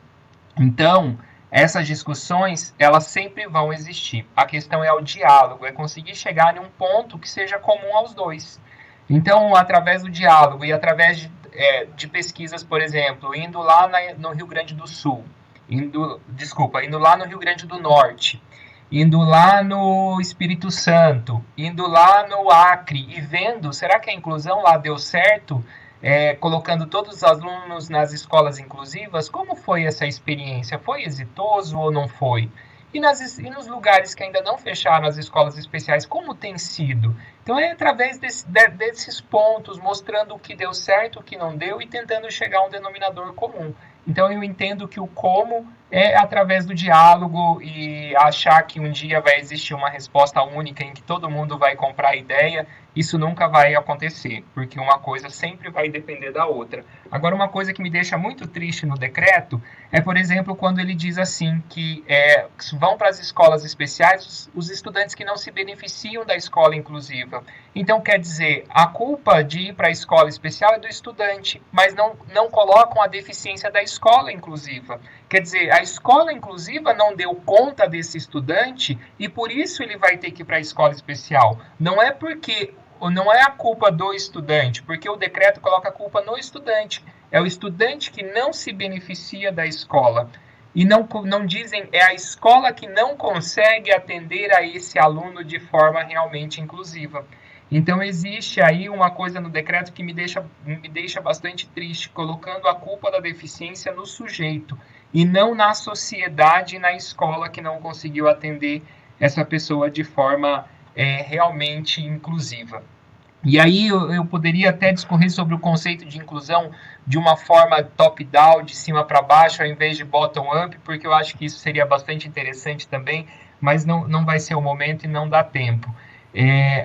Então, essas discussões, elas sempre vão existir. A questão é o diálogo, é conseguir chegar em um ponto que seja comum aos dois. Então, através do diálogo e através de pesquisas, por exemplo, indo lá no Rio Grande do Sul, indo lá no Rio Grande do Norte, indo lá no Espírito Santo, indo lá no Acre e vendo, será que a inclusão lá deu certo? Colocando todos os alunos nas escolas inclusivas, como foi essa experiência? Foi exitoso ou não foi? E nos lugares que ainda não fecharam as escolas especiais, como tem sido? Então é através desses pontos, mostrando o que deu certo, o que não deu e tentando chegar a um denominador comum. Então eu entendo que o como é através do diálogo e achar que um dia vai existir uma resposta única em que todo mundo vai comprar a ideia, isso nunca vai acontecer, porque uma coisa sempre vai depender da outra. Agora, uma coisa que me deixa muito triste no decreto é, por exemplo, quando ele diz assim que vão para as escolas especiais os estudantes que não se beneficiam da escola inclusiva. Então, quer dizer, a culpa de ir para a escola especial é do estudante, mas não colocam a deficiência da escola inclusiva. Quer dizer, a escola inclusiva não deu conta desse estudante e por isso ele vai ter que ir para a escola especial. Não é a culpa do estudante, porque o decreto coloca a culpa no estudante. É o estudante que não se beneficia da escola. E não dizem, é a escola que não consegue atender a esse aluno de forma realmente inclusiva. Então, existe aí uma coisa no decreto que me deixa bastante triste, colocando a culpa da deficiência no sujeito, e não na sociedade e na escola que não conseguiu atender essa pessoa de forma realmente inclusiva. E aí eu poderia até discorrer sobre o conceito de inclusão de uma forma top-down, de cima para baixo, ao invés de bottom-up, porque eu acho que isso seria bastante interessante também, mas não vai ser o momento e não dá tempo.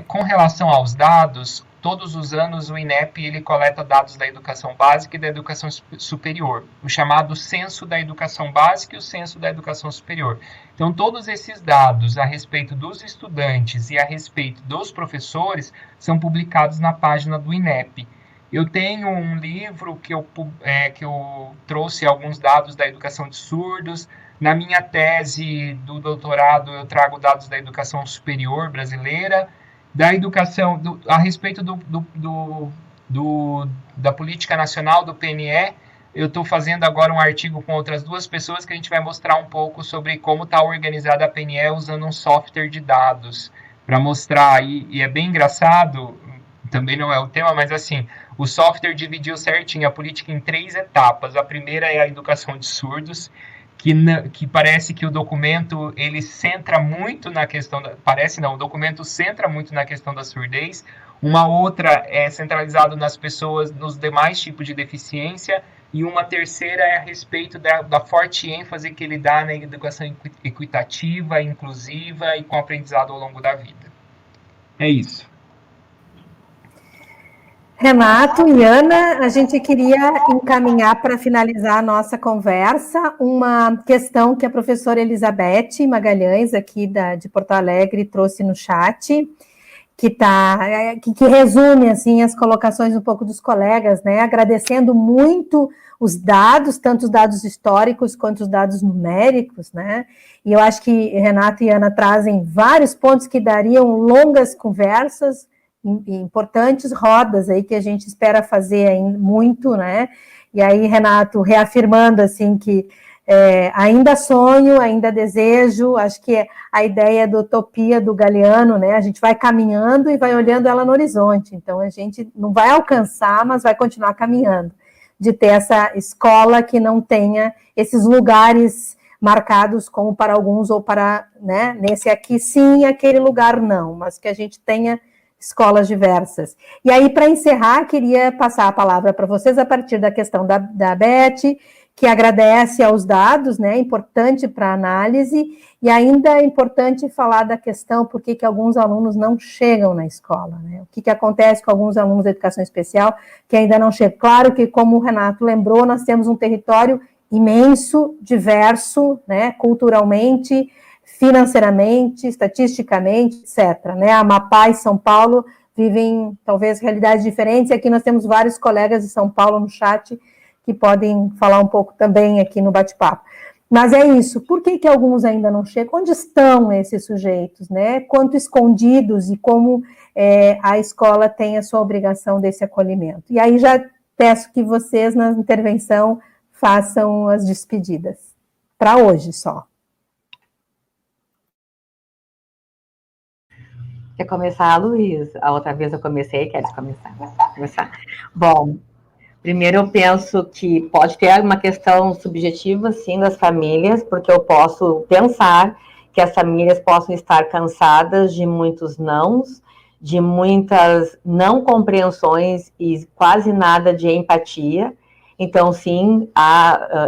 Com relação aos dados, todos os anos o INEP ele coleta dados da educação básica e da educação superior, o chamado Censo da Educação Básica e o Censo da Educação Superior. Então, todos esses dados a respeito dos estudantes e a respeito dos professores são publicados na página do INEP. Eu tenho um livro que eu trouxe alguns dados da educação de surdos. Na minha tese do doutorado, eu trago dados da educação superior brasileira, da educação, a respeito da política nacional, do PNE. Eu estou fazendo agora um artigo com outras 2 pessoas que a gente vai mostrar um pouco sobre como está organizada a PNE usando um software de dados para mostrar. E é bem engraçado, também não é o tema, mas assim, o software dividiu certinho a política em 3 etapas. A primeira é a educação de surdos, que parece que o documento ele centra muito na questão o documento centra muito na questão da surdez. Uma outra é centralizado nas pessoas, nos demais tipos de deficiência, e uma terceira é a respeito da forte ênfase que ele dá na educação equitativa, inclusiva e com aprendizado ao longo da vida. É isso. Renato e Ana, a gente queria encaminhar para finalizar a nossa conversa uma questão que a professora Elizabeth Magalhães, aqui de Porto Alegre, trouxe no chat, que resume assim, as colocações um pouco dos colegas, né? Agradecendo muito os dados, tanto os dados históricos quanto os dados numéricos, né? E eu acho que Renato e Ana trazem vários pontos que dariam longas conversas, importantes rodas aí que a gente espera fazer aí muito, né? E aí, Renato, reafirmando assim que ainda sonho, ainda desejo, acho que a ideia da utopia do Galeano, né? A gente vai caminhando e vai olhando ela no horizonte, então a gente não vai alcançar, mas vai continuar caminhando, de ter essa escola que não tenha esses lugares marcados como para alguns ou para, né? Nesse aqui sim, aquele lugar não, mas que a gente tenha escolas diversas. E aí, para encerrar, queria passar a palavra para vocês a partir da questão da Beth, que agradece aos dados, né, importante para a análise, e ainda é importante falar da questão por que alguns alunos não chegam na escola, né, o que acontece com alguns alunos de educação especial que ainda não chegam. Claro que, como o Renato lembrou, nós temos um território imenso, diverso, né, culturalmente, financeiramente, estatisticamente, etc. Né? Amapá e São Paulo vivem, talvez, realidades diferentes, e aqui nós temos vários colegas de São Paulo no chat que podem falar um pouco também aqui no bate-papo. Mas é isso, por que alguns ainda não chegam? Onde estão esses sujeitos, né? Quanto escondidos e como a escola tem a sua obrigação desse acolhimento. E aí já peço que vocês, na intervenção, façam as despedidas, para hoje só. Quer começar, Luiz? A outra vez eu comecei, queres começar? Bom, primeiro eu penso que pode ter uma questão subjetiva, sim, das famílias, porque eu posso pensar que as famílias possam estar cansadas de muitos nãos, de muitas não compreensões e quase nada de empatia. Então, sim,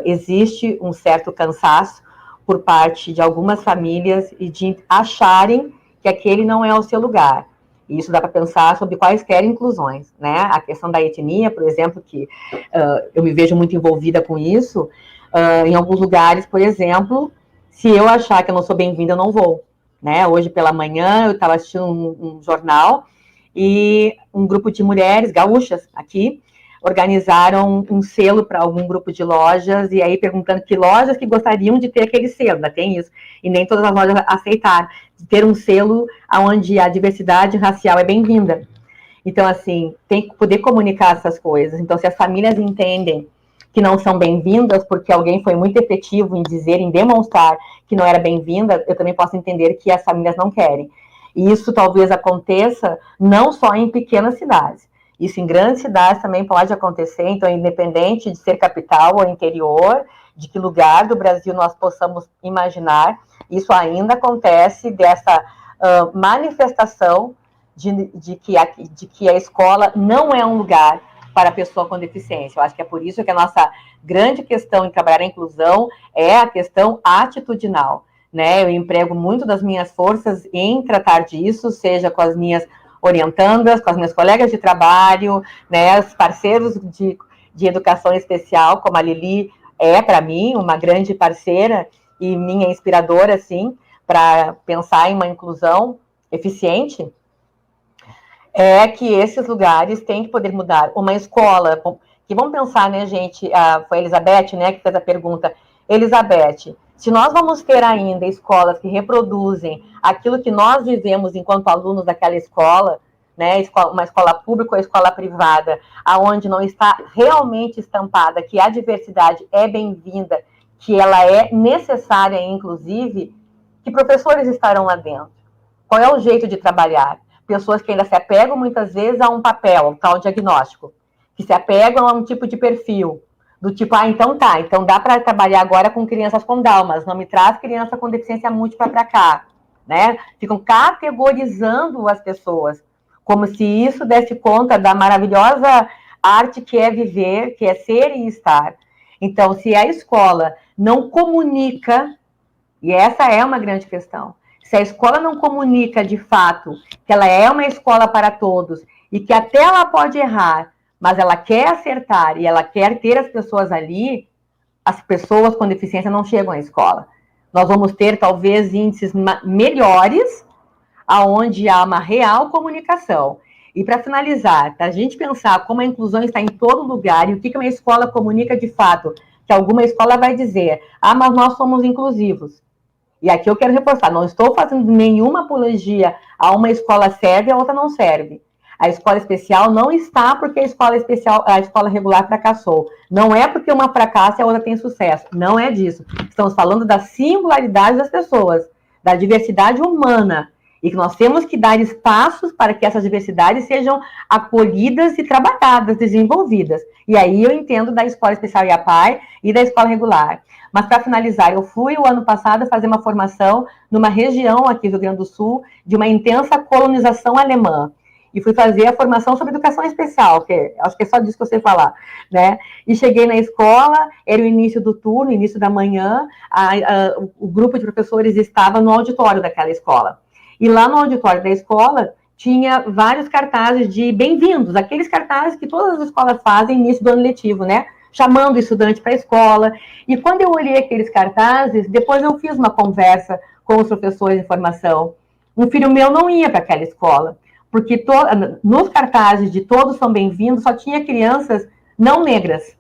existe um certo cansaço por parte de algumas famílias e de acharem que aquele não é o seu lugar. E isso dá para pensar sobre quaisquer inclusões, né? A questão da etnia, por exemplo, que eu me vejo muito envolvida com isso. Em alguns lugares, por exemplo, se eu achar que eu não sou bem-vinda, eu não vou. Né? Hoje pela manhã eu estava assistindo um jornal e um grupo de mulheres gaúchas aqui organizaram um selo para algum grupo de lojas, e aí perguntando que lojas que gostariam de ter aquele selo, ainda tem isso, e nem todas as lojas aceitaram, de ter um selo onde a diversidade racial é bem-vinda. Então, assim, tem que poder comunicar essas coisas. Então, se as famílias entendem que não são bem-vindas, porque alguém foi muito efetivo em dizer, em demonstrar que não era bem-vinda, eu também posso entender que as famílias não querem. E isso talvez aconteça não só em pequenas cidades. Isso em grandes cidades também pode acontecer, então, independente de ser capital ou interior, de que lugar do Brasil nós possamos imaginar, isso ainda acontece dessa manifestação de que a escola não é um lugar para a pessoa com deficiência. Eu acho que é por isso que a nossa grande questão em trabalhar a inclusão é a questão atitudinal, né? Eu emprego muito das minhas forças em tratar disso, seja com as minhas orientandas, com as minhas colegas de trabalho, né, os parceiros de educação especial, como a Lili é, para mim, uma grande parceira e minha inspiradora, assim, para pensar em uma inclusão eficiente, é que esses lugares têm que poder mudar. Uma escola, que vamos pensar, né, gente, foi a Elizabeth, né, que fez a pergunta. Elizabeth, se nós vamos ter ainda escolas que reproduzem aquilo que nós vivemos enquanto alunos daquela escola, né, uma escola pública ou escola privada, aonde não está realmente estampada que a diversidade é bem-vinda, que ela é necessária, inclusive, que professores estarão lá dentro? Qual é o jeito de trabalhar? Pessoas que ainda se apegam muitas vezes a um papel, um tal diagnóstico, que se apegam a um tipo de perfil, do tipo, então tá, então dá para trabalhar agora com crianças com Down, mas não me traz criança com deficiência múltipla para cá, né? Ficam categorizando as pessoas, como se isso desse conta da maravilhosa arte que é viver, que é ser e estar. Então, se a escola não comunica, e essa é uma grande questão, se a escola não comunica de fato que ela é uma escola para todos e que até ela pode errar, mas ela quer acertar e ela quer ter as pessoas ali, as pessoas com deficiência não chegam à escola. Nós vamos ter, talvez, índices melhores, aonde há uma real comunicação. E, para finalizar, para a gente pensar como a inclusão está em todo lugar e o que uma escola comunica de fato, que alguma escola vai dizer, mas nós somos inclusivos. E aqui eu quero reforçar, não estou fazendo nenhuma apologia a uma escola serve e a outra não serve. A escola especial não está porque a escola regular fracassou. Não é porque uma fracassa e a outra tem sucesso. Não é disso. Estamos falando da singularidade das pessoas, da diversidade humana. E que nós temos que dar espaços para que essas diversidades sejam acolhidas e trabalhadas, desenvolvidas. E aí eu entendo da escola especial IAPAI e da escola regular. Mas, para finalizar, eu fui o ano passado fazer uma formação numa região aqui do Rio Grande do Sul de uma intensa colonização alemã. E fui fazer a formação sobre educação especial, que acho que é só disso que eu sei falar, né? E cheguei na escola, era o início do turno, início da manhã, o grupo de professores estava no auditório daquela escola. E lá no auditório da escola tinha vários cartazes de bem-vindos, aqueles cartazes que todas as escolas fazem no início do ano letivo, né? Chamando o estudante para a escola. E quando eu olhei aqueles cartazes, depois eu fiz uma conversa com os professores de formação. Um filho meu não ia para aquela escola, porque nos cartazes de todos são bem-vindos, só tinha crianças não negras.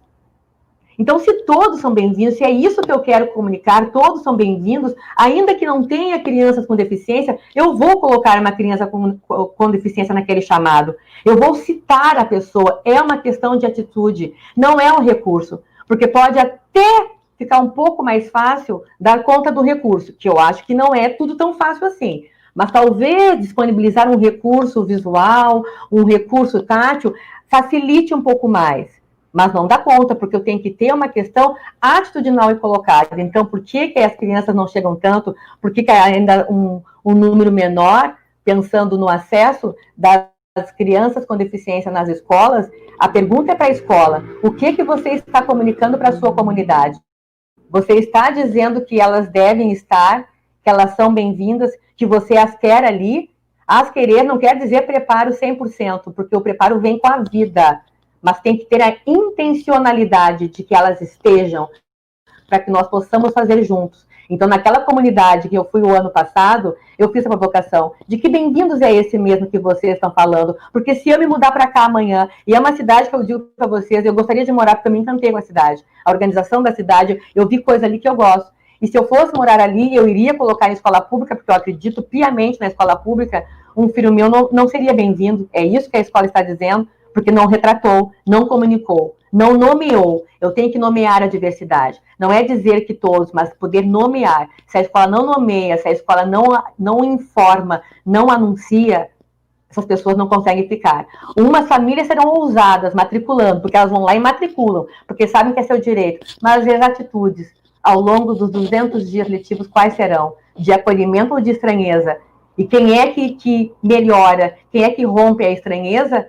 Então, se todos são bem-vindos, se é isso que eu quero comunicar, todos são bem-vindos, ainda que não tenha crianças com deficiência, eu vou colocar uma criança com deficiência naquele chamado. Eu vou citar a pessoa, é uma questão de atitude, não é um recurso, porque pode até ficar um pouco mais fácil dar conta do recurso, que eu acho que não é tudo tão fácil assim. Mas talvez disponibilizar um recurso visual, um recurso tátil, facilite um pouco mais. mas não dá conta, porque eu tenho que ter uma questão atitudinal e colocada. Então, por que as crianças não chegam tanto? Por que ainda um número menor, pensando no acesso das crianças com deficiência nas escolas? A pergunta é para a escola: o que você está comunicando para a sua comunidade? Você está dizendo que elas devem estar, que elas são bem-vindas, que você as quer ali? As querer não quer dizer preparo 100%, porque o preparo vem com a vida, mas tem que ter a intencionalidade de que elas estejam, para que nós possamos fazer juntos. Então, naquela comunidade que eu fui o ano passado, eu fiz a provocação de que bem-vindos é esse mesmo que vocês estão falando, porque se eu me mudar para cá amanhã, e é uma cidade que eu digo para vocês, eu gostaria de morar, porque eu me encantei com a cidade, a organização da cidade, eu vi coisa ali que eu gosto. E se eu fosse morar ali, eu iria colocar em escola pública, porque eu acredito piamente na escola pública, um filho meu não seria bem-vindo. É isso que a escola está dizendo, porque não retratou, não comunicou, não nomeou. Eu tenho que nomear a diversidade. Não é dizer que todos, mas poder nomear. Se a escola não nomeia, se a escola não informa, não anuncia, essas pessoas não conseguem ficar. Umas famílias serão ousadas matriculando, porque elas vão lá e matriculam, porque sabem que é seu direito. Mas as atitudes, ao longo dos 200 dias letivos, quais serão? De acolhimento ou de estranheza? E quem é que melhora, quem é que rompe a estranheza?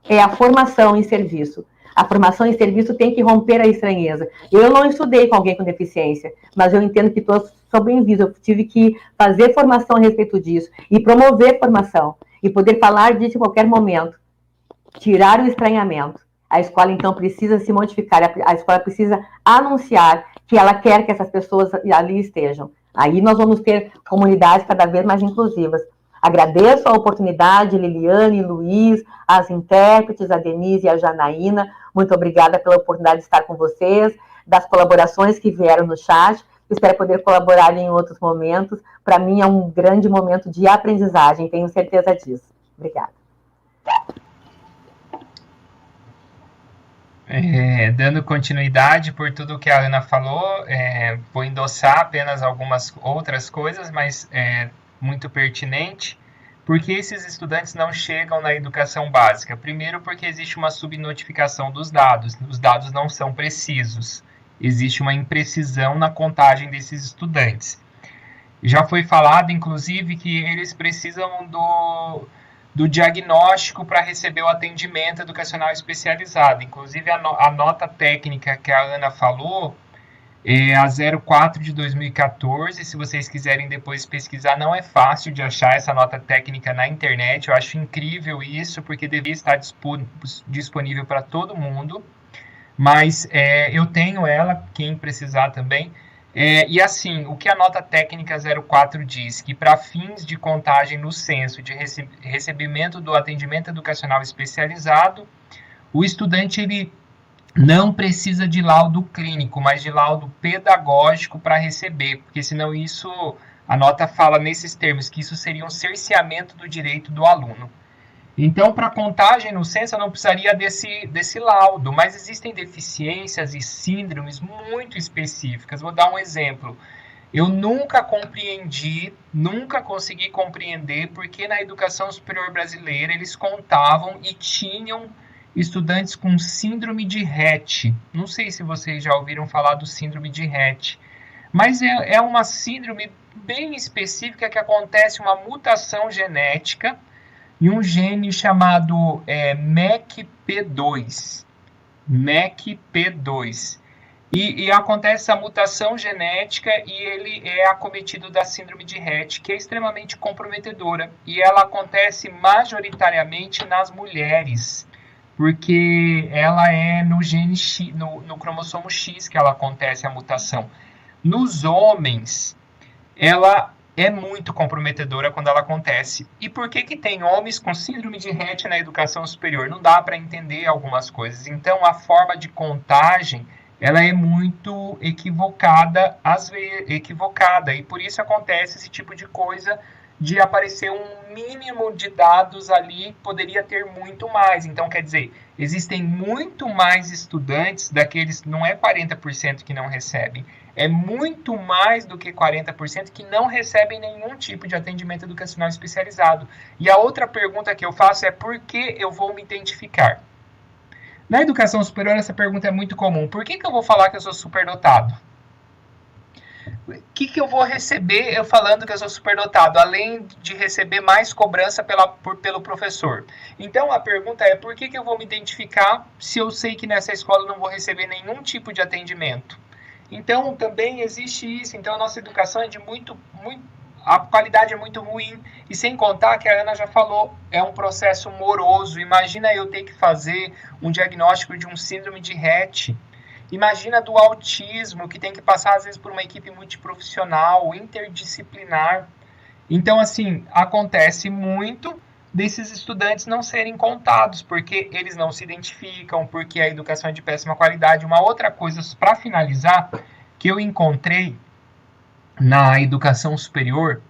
É a formação em serviço. A formação em serviço tem que romper a estranheza. Eu não estudei com alguém com deficiência, mas eu entendo que todos são bem-vindos. Eu tive que fazer formação a respeito disso e promover formação e poder falar disso em qualquer momento. Tirar o estranhamento. A escola, então, precisa se modificar, a escola precisa anunciar que ela quer que essas pessoas ali estejam. Aí nós vamos ter comunidades cada vez mais inclusivas. Agradeço a oportunidade, Liliane, Luiz, as intérpretes, a Denise e a Janaína. Muito obrigada pela oportunidade de estar com vocês, das colaborações que vieram no chat. Espero poder colaborar em outros momentos. Para mim é um grande momento de aprendizagem, tenho certeza disso. Obrigada. Dando continuidade por tudo que a Ana falou, vou endossar apenas algumas outras coisas, mas muito pertinente. Por que esses estudantes não chegam na educação básica? Primeiro, porque existe uma subnotificação dos dados. Os dados não são precisos. Existe uma imprecisão na contagem desses estudantes. Já foi falado, inclusive, que eles precisam do diagnóstico para receber o atendimento educacional especializado. Inclusive, a nota técnica que a Ana falou é a 04 de 2014. Se vocês quiserem depois pesquisar, não é fácil de achar essa nota técnica na internet. Eu acho incrível isso, porque deveria estar disponível para todo mundo. Mas eu tenho ela, quem precisar também. E assim, o que a nota técnica 04 diz? Que para fins de contagem no censo de recebimento do atendimento educacional especializado, o estudante ele não precisa de laudo clínico, mas de laudo pedagógico para receber, porque senão isso, a nota fala nesses termos, que isso seria um cerceamento do direito do aluno. Então, para contagem no censo, eu não precisaria desse laudo, mas existem deficiências e síndromes muito específicas. Vou dar um exemplo. Eu nunca consegui compreender porque na educação superior brasileira eles contavam e tinham estudantes com síndrome de Rett. Não sei se vocês já ouviram falar do síndrome de Rett, mas é uma síndrome bem específica que acontece uma mutação genética e um gene chamado MECP2. MECP2. E acontece essa mutação genética e ele é acometido da síndrome de Rett, que é extremamente comprometedora. E ela acontece majoritariamente nas mulheres, porque ela é no gene X, no cromossomo X que ela acontece a mutação. Nos homens, ela é muito comprometedora quando ela acontece. E por que tem homens com síndrome de Rett na educação superior? Não dá para entender algumas coisas. Então, a forma de contagem, ela é muito equivocada, e por isso acontece esse tipo de coisa de aparecer um mínimo de dados ali, poderia ter muito mais. Então, quer dizer, existem muito mais estudantes daqueles, não é 40% que não recebem, é muito mais do que 40% que não recebem nenhum tipo de atendimento educacional especializado. E a outra pergunta que eu faço é por que eu vou me identificar? Na educação superior, essa pergunta é muito comum. Por que eu vou falar que eu sou superdotado? O que eu vou receber eu falando que eu sou superdotado, além de receber mais cobrança pelo professor? Então, a pergunta é, por que eu vou me identificar se eu sei que nessa escola eu não vou receber nenhum tipo de atendimento? Então, também existe isso. Então, a nossa educação é de a qualidade é muito ruim. E sem contar que a Ana já falou, é um processo moroso. Imagina eu ter que fazer um diagnóstico de um síndrome de Rett. Imagina do autismo, que tem que passar, às vezes, por uma equipe multiprofissional, interdisciplinar. Então, assim, acontece muito desses estudantes não serem contados, porque eles não se identificam, porque a educação é de péssima qualidade. Uma outra coisa, para finalizar, que eu encontrei na educação superior,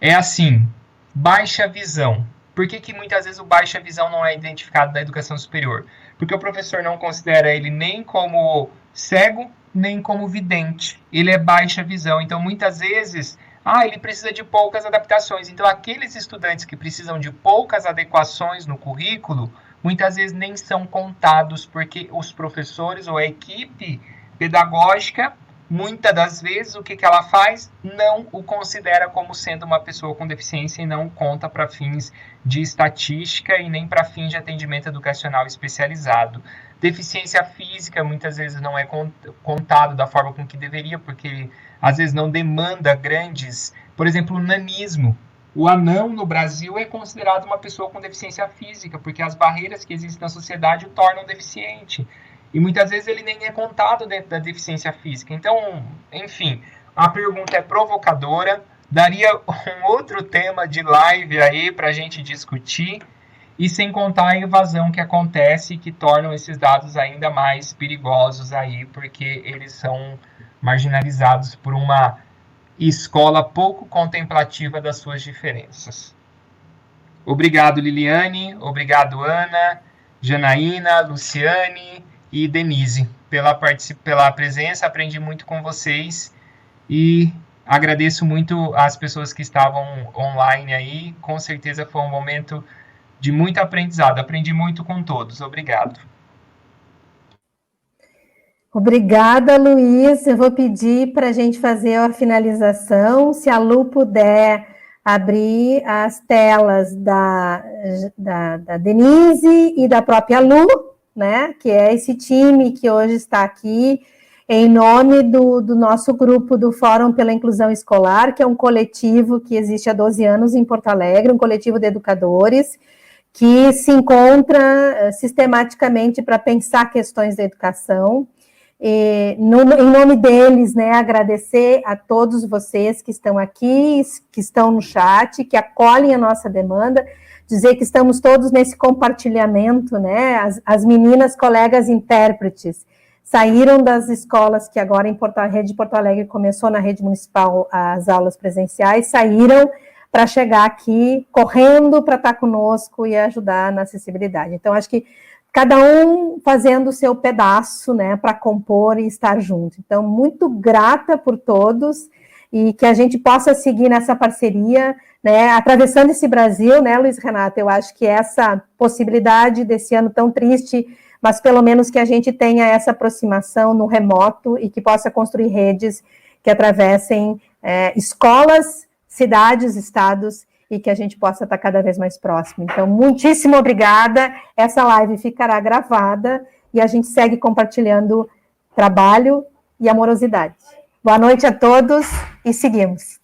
é assim, baixa visão. Por que muitas vezes o baixa visão não é identificado na educação superior? Porque o professor não considera ele nem como cego, nem como vidente. Ele é baixa visão. Então, muitas vezes, ele precisa de poucas adaptações. Então, aqueles estudantes que precisam de poucas adequações no currículo, muitas vezes nem são contados, porque os professores ou a equipe pedagógica, muitas das vezes, o que ela faz? Não o considera como sendo uma pessoa com deficiência e não conta para fins de estatística e nem para fins de atendimento educacional especializado. Deficiência física, muitas vezes, não é contado da forma com que deveria, porque às vezes não demanda grandes... Por exemplo, o nanismo. O anão no Brasil é considerado uma pessoa com deficiência física, porque as barreiras que existem na sociedade o tornam deficiente. E muitas vezes ele nem é contado dentro da deficiência física. Então, enfim, a pergunta é provocadora. Daria um outro tema de live aí para a gente discutir. E sem contar a evasão que acontece, que tornam esses dados ainda mais perigosos aí, porque eles são marginalizados por uma escola pouco contemplativa das suas diferenças. Obrigado, Liliane. Obrigado, Ana, Janaína, Luciane e Denise, pela presença. Aprendi muito com vocês e agradeço muito às pessoas que estavam online aí. Com certeza foi um momento de muito aprendizado. Aprendi muito com todos. Obrigado. Obrigada, Luiz. Eu vou pedir para a gente fazer a finalização. Se a Lu puder abrir as telas da Denise e da própria Lu, né, que é esse time que hoje está aqui em nome do nosso grupo do Fórum pela Inclusão Escolar, que é um coletivo que existe há 12 anos em Porto Alegre, um coletivo de educadores que se encontra sistematicamente para pensar questões da educação. Em nome deles, né, agradecer a todos vocês que estão aqui, que estão no chat, que acolhem a nossa demanda, dizer que estamos todos nesse compartilhamento, né, as meninas, colegas intérpretes, saíram das escolas que agora a rede de Porto Alegre começou na rede municipal as aulas presenciais, saíram para chegar aqui correndo para estar conosco e ajudar na acessibilidade. Então, acho que cada um fazendo o seu pedaço, né, para compor e estar junto. Então, muito grata por todos e que a gente possa seguir nessa parceria, né, atravessando esse Brasil, né, Luiz Renato? Eu acho que essa possibilidade desse ano tão triste, mas pelo menos que a gente tenha essa aproximação no remoto e que possa construir redes que atravessem escolas, cidades, estados, e que a gente possa estar cada vez mais próximo. Então, muitíssimo obrigada. Essa live ficará gravada e a gente segue compartilhando trabalho e amorosidade. Boa noite a todos e seguimos.